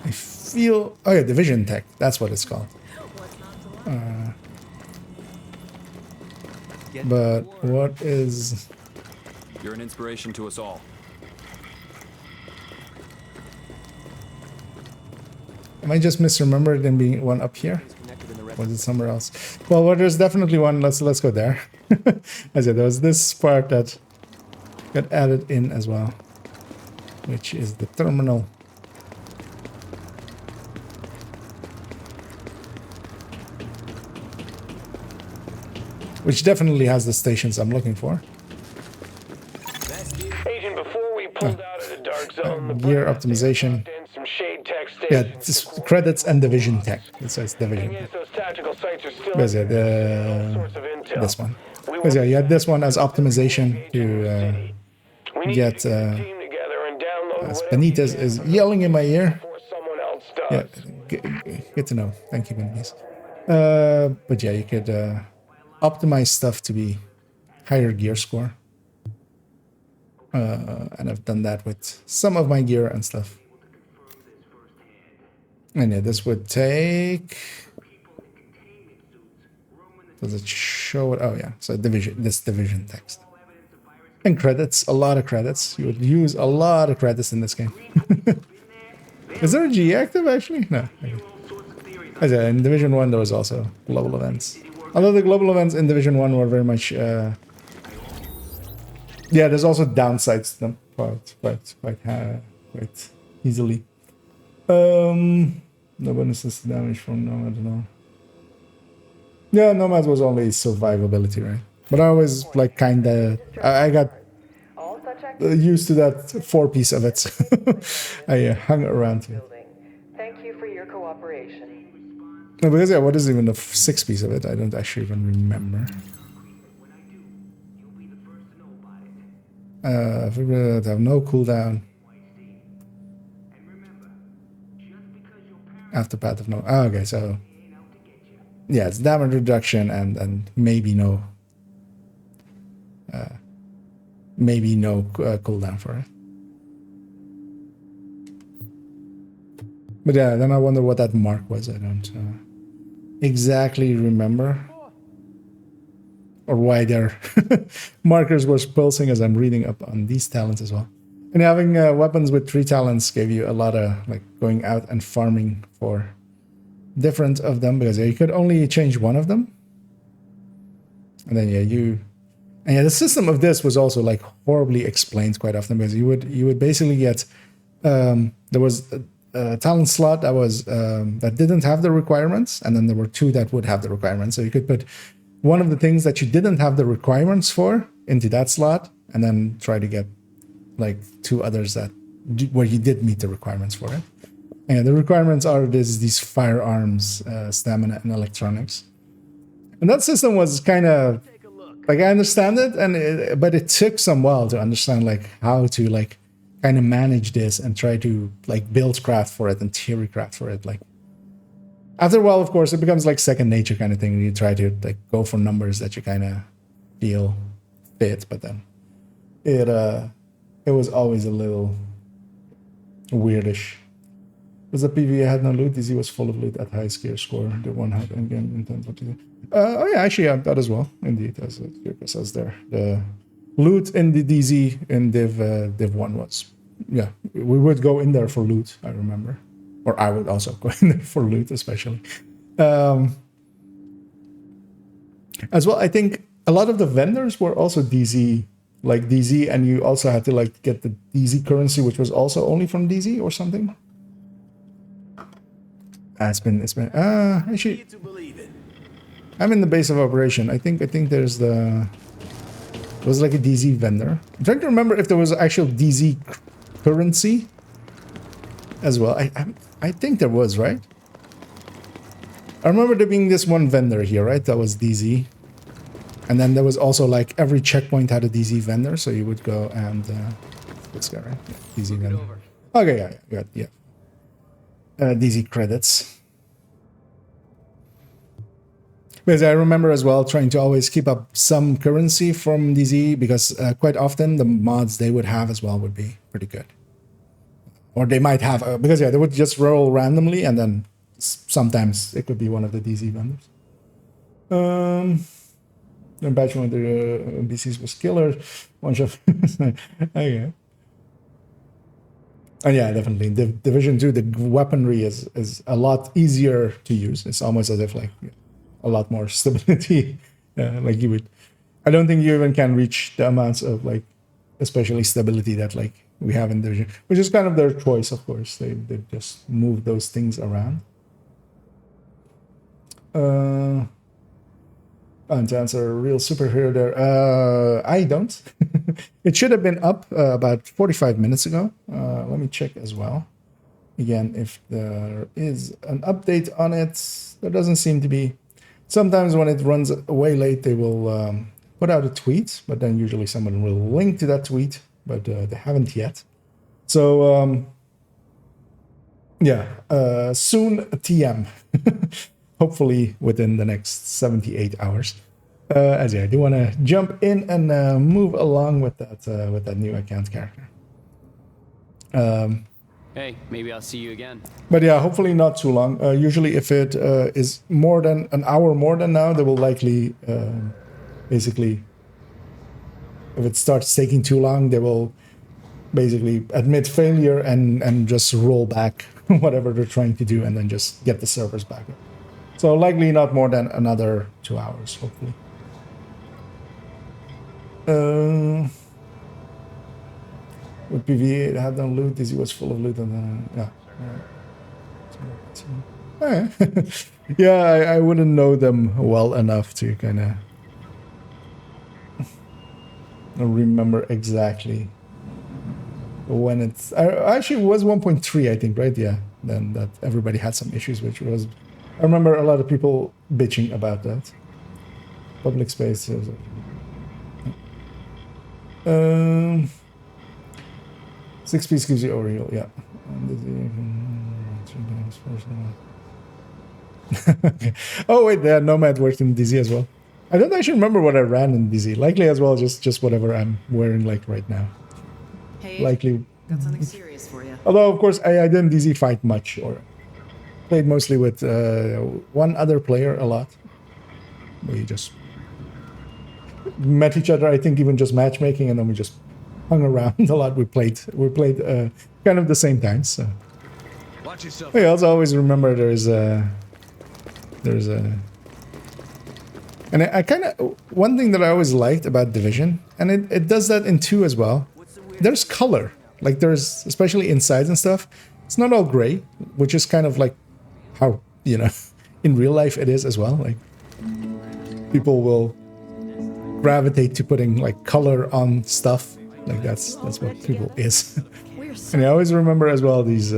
I feel. Oh yeah, division tech. That's what it's called. But what is? You're an inspiration to us all. Am I just misremembered there being one up here? Was it somewhere else? Well, there's definitely one. Let's go there. As there was this part that got added in as well, which is the terminal. Which definitely has the stations I'm looking for. Agent, before we pulled out of the dark zone, the Gear plan optimization. in some shade tech Yeah, stations. just credits and division tech. It says division Yes, tech. those tactical sites are still Where's it? all sorts of intel. This one. We Where's want it? Yeah, this one as optimization to We need get. to get a team together and download As whatever Benitez you can is from yelling in my ear. before someone else does. Yeah, good to know. Thank you, Benitez. But yeah, you could optimize stuff to be higher gear score. And I've done that with some of my gear and stuff. And yeah, this would take. Does it show it? Oh yeah, so division text. And credits, a lot of credits. You would use a lot of credits in this game. Is there a G active actually? No. As yeah, in Division 1 there was also global events. Although the global events in Division 1 were very much yeah, there's also downsides to them quite easily. No bonuses to damage from Nomad at all. Yeah, Nomad was only survivability, right? But I always like kinda. I got used to that 4-piece of it. I hung around to it. Thank you for your cooperation. No, because yeah, what is even the 6-piece of it? I don't actually even remember. Figure that have no cooldown. Afterpath of no. Oh, okay, so yeah, it's damage reduction and maybe no cooldown for it. But yeah, then I wonder what that mark was. I don't exactly remember, or why their markers were pulsing as I'm reading up on these talents as well. And having weapons with 3 talents gave you a lot of like going out and farming for different of them, because you could only change one of them. And then yeah, the system of this was also like horribly explained quite often, because you would basically get there was a talent slot that was that didn't have the requirements, and then there were 2 that would have the requirements. So you could put one of the things that you didn't have the requirements for into that slot, and then try to get like 2 others that where you did meet the requirements for it. And the requirements are these firearms, stamina, and electronics. And that system was kind of like, I understand it, but it took some while to understand like how to like kind of manage this and try to like build craft for it and theory craft for it. Like after a while, of course, it becomes like second nature kind of thing. You try to like go for numbers that you kind of feel fit, but then it was always a little weirdish. Was a PvE had no loot. DZ was full of loot at high scare score. The one had endgame intent. Oh yeah, actually yeah, that as well. Indeed, as it says there. The loot in the DZ in Div1 was, yeah, we would go in there for loot, I remember. Or I would also go in there for loot, especially. As well, I think a lot of the vendors were also DZ, like DZ, and you also had to like get the DZ currency, which was also only from DZ or something. It's been actually, I'm in the base of operation. I think there's it was like a DZ vendor. I'm trying to remember if there was actual DZ currency as well. I think there was, right? I remember there being this one vendor here, right? That was DZ. And then there was also like every checkpoint had a DZ vendor, so you would go and this guy, right? Yeah, DZ vendor. Okay, yeah. DZ credits. Because I remember as well trying to always keep up some currency from DZ, because quite often the mods they would have as well would be pretty good. Or they might have, because yeah, they would just roll randomly, and then sometimes it could be one of the DZ vendors. The batch one of the NPCs was killer. Bunch of okay. And yeah, definitely. Division 2, the weaponry is a lot easier to use. It's almost as if like a lot more stability. Like you would, I don't think you even can reach the amounts of like, especially stability that like we have in Division, which is kind of their choice, of course. They just move those things around. And to answer a real superhero there, I don't. It should have been up about 45 minutes ago. Let me check as well. Again, if there is an update on it, there doesn't seem to be. Sometimes when it runs way late, they will put out a tweet, but then usually someone will link to that tweet, but they haven't yet. So, yeah, soon TM. Hopefully within the next 78 hours. As yeah, I do want to jump in and move along with that new account character. Hey, maybe I'll see you again. But yeah, hopefully not too long. Usually if it is more than an hour more than now, they will likely, basically, if it starts taking too long, they will basically admit failure and just roll back whatever they're trying to do and then just get the servers back up. So likely not more than another 2 hours, hopefully. With PvE, it had no loot. Dizzy was full of loot, and yeah. So, yeah, I wouldn't know them well enough to kind of remember exactly when it's. Actually, it was 1.3, I think, right? Yeah, then that everybody had some issues, which was. I remember a lot of people bitching about that. Public spaces. 6 piece gives you overheal, yeah. Okay. Oh wait, yeah, Nomad worked in DZ as well. I don't actually remember what I ran in DZ. Likely as well, just whatever I'm wearing like right now. Hey, Likely. got something serious for you. Although of course I didn't DZ fight much, or played mostly with one other player a lot. We just met each other. I think even just matchmaking, and then we just hung around a lot. We played kind of the same times. So. Watch yourself. I also always remember and I kind of, one thing that I always liked about Division, and it does that in 2 as well, there's color. Like there's, especially inside and stuff, it's not all gray, which is kind of like how, you know, in real life it is as well. Like people will gravitate to putting like color on stuff. Like that's what people is. And I always remember as well these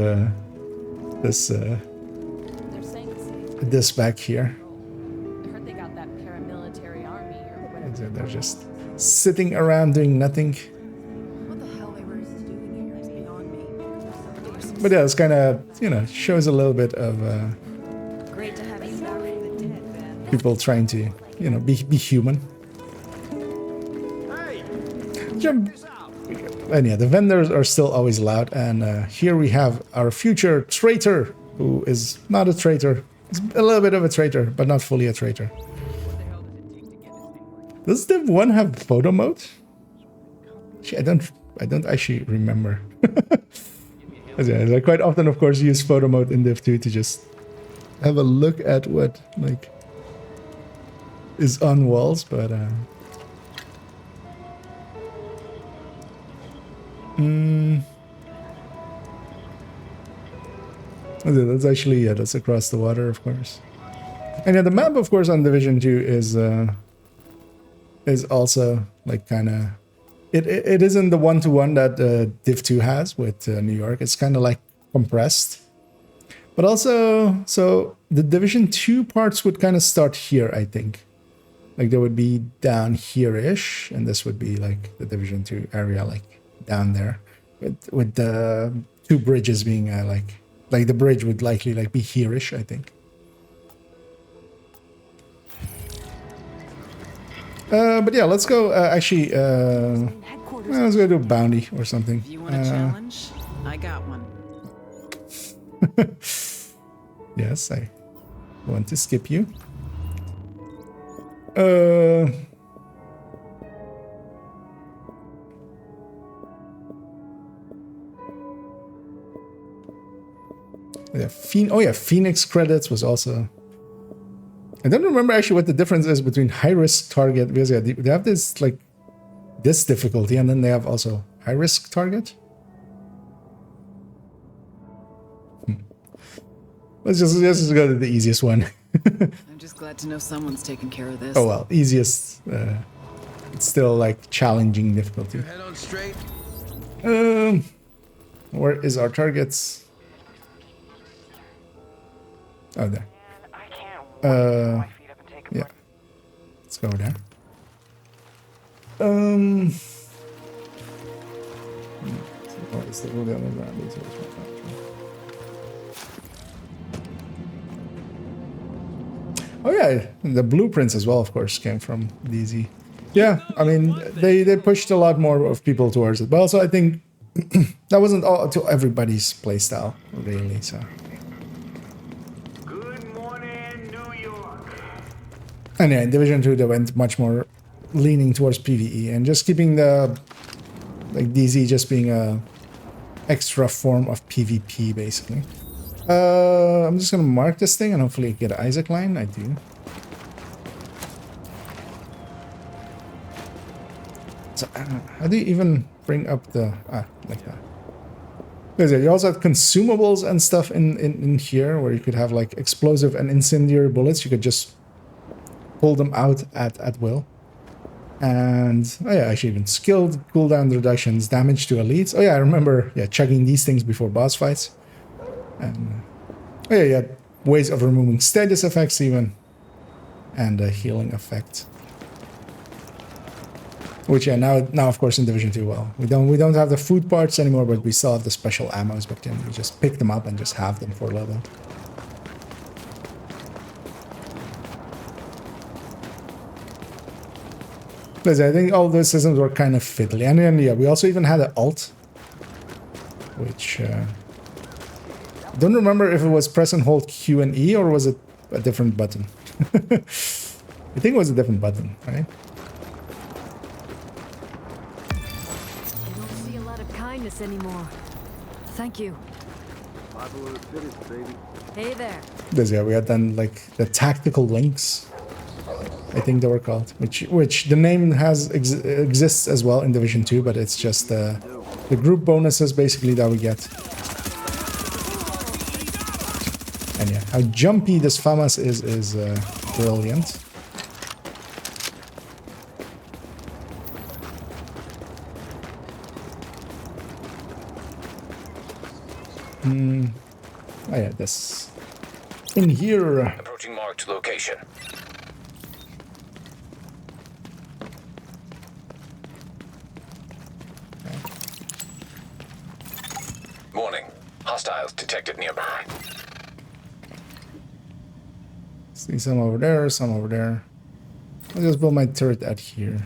this back here. I heard they got that paramilitary army or whatever. They're just sitting around doing nothing. What the hell they were doing here is beyond me. But yeah, it's kind of, you know, shows a little bit of Great to have you back from the dead, man. people trying to, you know, be human. And yeah, the vendors are still always loud. And here we have our future traitor, who is not a traitor. He's a little bit of a traitor, but not fully a traitor. Does Div1 have photo mode? Actually, I don't actually remember. Yeah, I quite often, of course, use photo mode in Div2 to just have a look at what like is on walls, but that's actually, yeah, that's across the water, of course. And yeah, the map, of course, on Division 2 is also like kind of, it isn't the one-to-one that Div 2 has with New York. It's kind of like compressed. But also, so the Division 2 parts would kind of start here, I think. Like they would be down here-ish, and this would be like the Division 2 area, like down there. With the 2 bridges being like the bridge would likely like be here-ish, I think. But yeah, let's go. Actually, let's go do a bounty or something. If you want a challenge, I got one. Yes, I want to skip you. Yeah, oh yeah, Phoenix credits was also. I don't remember actually what the difference is between high risk target, because yeah, they have this like this difficulty, and then they have also high risk target. Let's just go to the easiest one. I'm just glad to know someone's taking care of this. Oh well, easiest. It's still like challenging difficulty. Head on straight. Where is our targets? Oh, there. I can't wait to put my feet up and take a Yeah. break. Let's go there. What is the rule on the ground? Oh yeah, the blueprints as well, of course, came from DZ. Yeah, I mean, they pushed a lot more of people towards it, but also I think that wasn't all to everybody's playstyle, really. So. Good morning, New York. And yeah, in Division 2, they went much more leaning towards PvE and just keeping the like DZ just being a extra form of PvP, basically. I'm just gonna mark this thing and hopefully get an Isaac line. I do. So how do you even bring up the like that? You also have consumables and stuff in here where you could have like explosive and incendiary bullets. You could just pull them out at will. And oh yeah, actually even skilled cooldown reductions, damage to elites. Oh yeah, I remember chugging these things before boss fights. And oh yeah, you had ways of removing status effects even, and a healing effect. Which now of course in Division 2, well, we don't have the food parts anymore, but we still have the special ammos back then. You just pick them up and just have them for a little bit. I think all those systems were kind of fiddly. And then, yeah, we also even had an alt, which don't remember if it was press and hold Q and E or was it a different button. I think it was a different button, right? I don't see a lot of kindness anymore. Thank you. Hey there. Yeah, we had then like the tactical links, I think they were called, which the name exists as well in Division 2, but it's just the group bonuses basically that we get. And yeah, how jumpy this FAMAS is brilliant. Oh yeah, this in here. Approaching marked location. Warning. Hostiles detected nearby. See some over there, some over there. I'll just build my turret out here.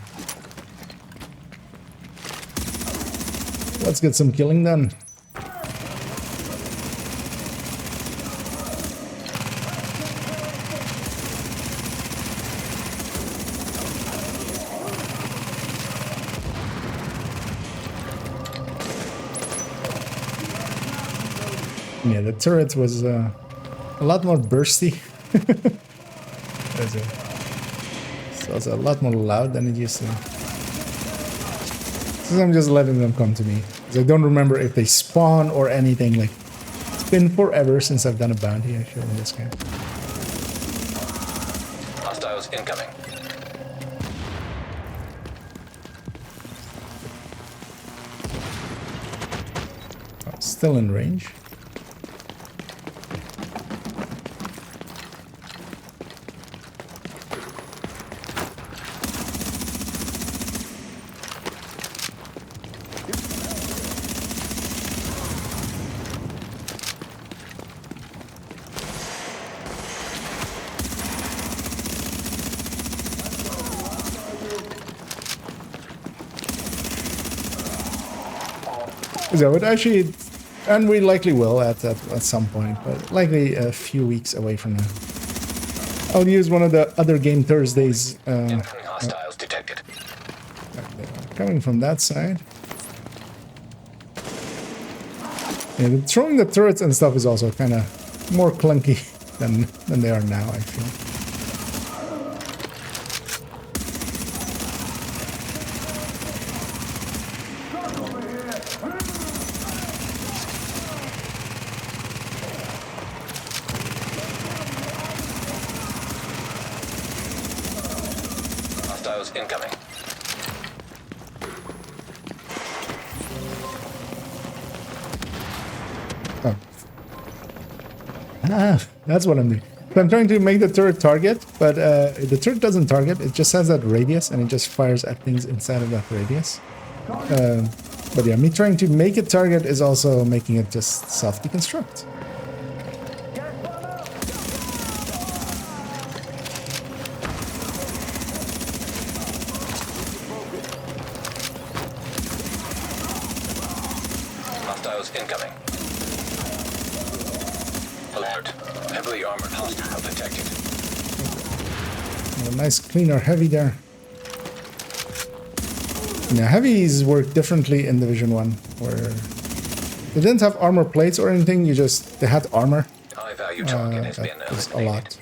Let's get some killing done. Yeah, the turret was a lot more bursty. So it's a lot more loud than it used to. So I'm just letting them come to me. I don't remember if they spawn or anything. Like, it's been forever since I've done a bounty actually in this game. Hostiles incoming. Oh, still in range. So it actually, and we likely will at some point, but likely a few weeks away from now. I'll use one of the other Game Thursdays. Incoming hostiles detected. Coming from that side. Yeah, throwing the turrets and stuff is also kind of more clunky than they are now, I feel. Hostiles incoming. Oh. Ah, that's what I'm doing. So I'm trying to make the turret target, but the turret doesn't target. It just has that radius, and it just fires at things inside of that radius. But yeah, me trying to make it target is also making it just self-deconstruct. Hostiles incoming. Alert. Heavily armored hostile detected. A nice cleaner heavy there. Now, heavies work differently in Division 1, where they didn't have armor plates or anything, they had armor. High value target has been That was a eliminated. lot.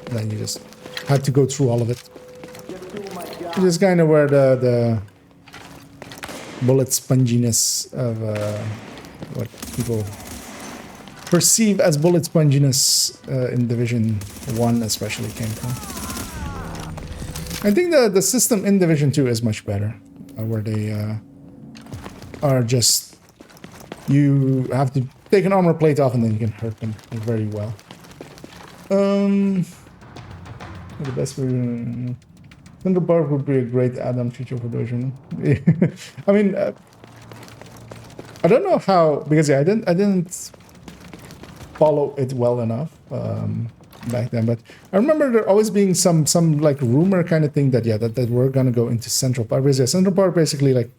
And then you just had to go through all of it. Which is kind of where the bullet sponginess of what people perceive as bullet sponginess in Division 1 especially came from. I think the system in Division 2 is much better, where they are just, you have to take an armor plate off and then you can hurt them very well. The best version, Central Park would be a great add-on feature for Division. I mean, I don't know how, because yeah, I didn't follow it well enough back then, but I remember there always being some like rumor kind of thing that that we're gonna go into Central Park, because yeah, Central Park basically like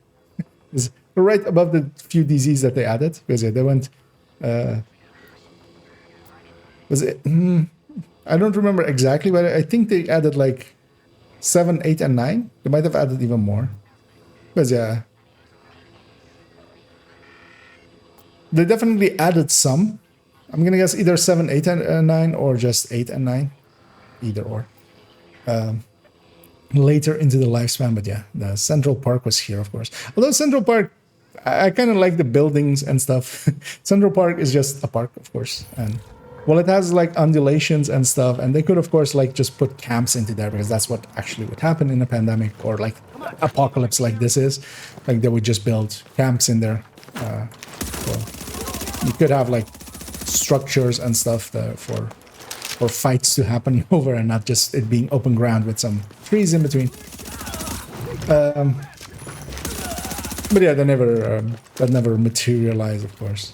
is right above the few DZs that they added, because yeah, they went was it I don't remember exactly, but I think they added like 7, 8, and 9. They might have added even more, because yeah, they definitely added some. I'm gonna guess either 7, 8, and 9, or just 8 and 9, either or. Later into the lifespan, but yeah, the Central Park was here, of course. Although Central Park, I kind of like the buildings and stuff. Central Park is just a park, of course, and well, it has like undulations and stuff, and they could, of course, like just put camps into there, because that's what actually would happen in a pandemic or like apocalypse like this is. Like they would just build camps in there. So you could have like structures and stuff for fights to happen over, and not just it being open ground with some trees in between. But yeah, that never materialized, of course.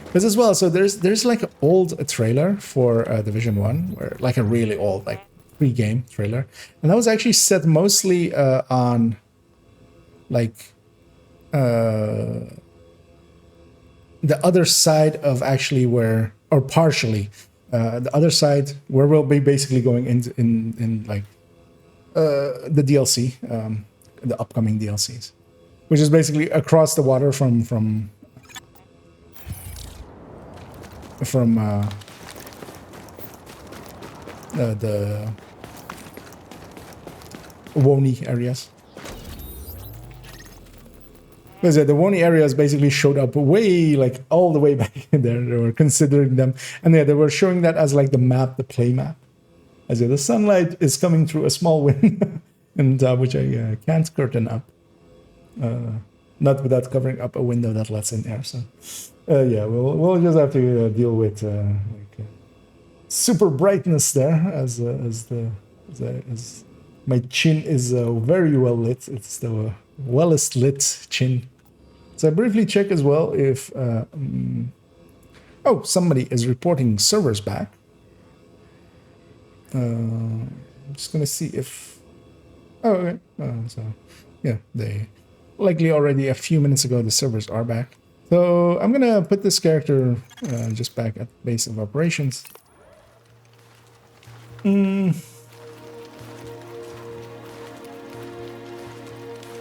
Because as well, so there's like an old trailer for Division 1, where like a really old like pre-game trailer, and that was actually set mostly on like the other side of actually where, or partially the other side where we'll be basically going in like the DLC, the upcoming DLCs, which is basically across the water from the Wony areas. Because the Wony areas basically showed up way, like all the way back in there. They were considering them, and yeah, they were showing that as like the map, the play map. As the sunlight is coming through a small window, and which I can't curtain up, not without covering up a window that lets in air. So yeah, we'll just have to deal with like super brightness there, as my chin is very well lit. It's the wellest lit chin. So I briefly check as well if oh, somebody is reporting servers back. I'm just gonna see if oh, okay. So yeah, they likely already a few minutes ago the servers are back. So I'm gonna put this character just back at base of operations.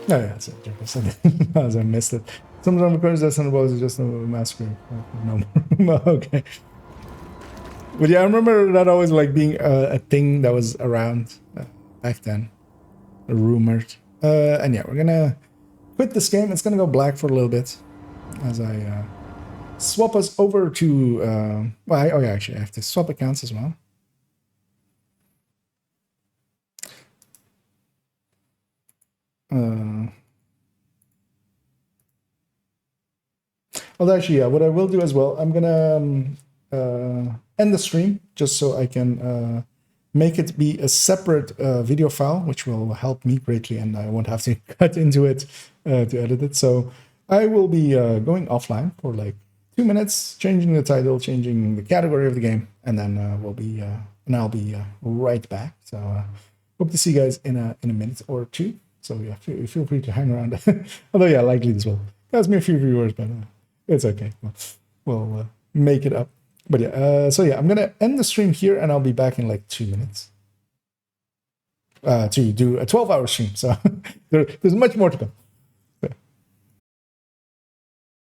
Oh yeah, that's it. As I missed it. Sometimes because that's not is just a massacre. No more. Okay. But yeah, I remember that always like being a thing that was around back then, rumored. And yeah, we're gonna quit this game. It's gonna go black for a little bit as I swap us over to. Well, oh yeah, actually, I have to swap accounts as well. Well, actually, yeah, what I will do as well, I'm gonna end the stream just so I can make it be a separate video file, which will help me greatly, and I won't have to cut into it to edit it. So I will be going offline for like 2 minutes, changing the title, changing the category of the game, and then I'll be right back. So hope to see you guys in a minute or two. So yeah, feel free to hang around. Although yeah, likely this will cost me a few viewers, but it's okay. We'll make it up. But yeah, so yeah, I'm gonna end the stream here, and I'll be back in like 2 minutes to do a 12-hour stream. So there's much more to come.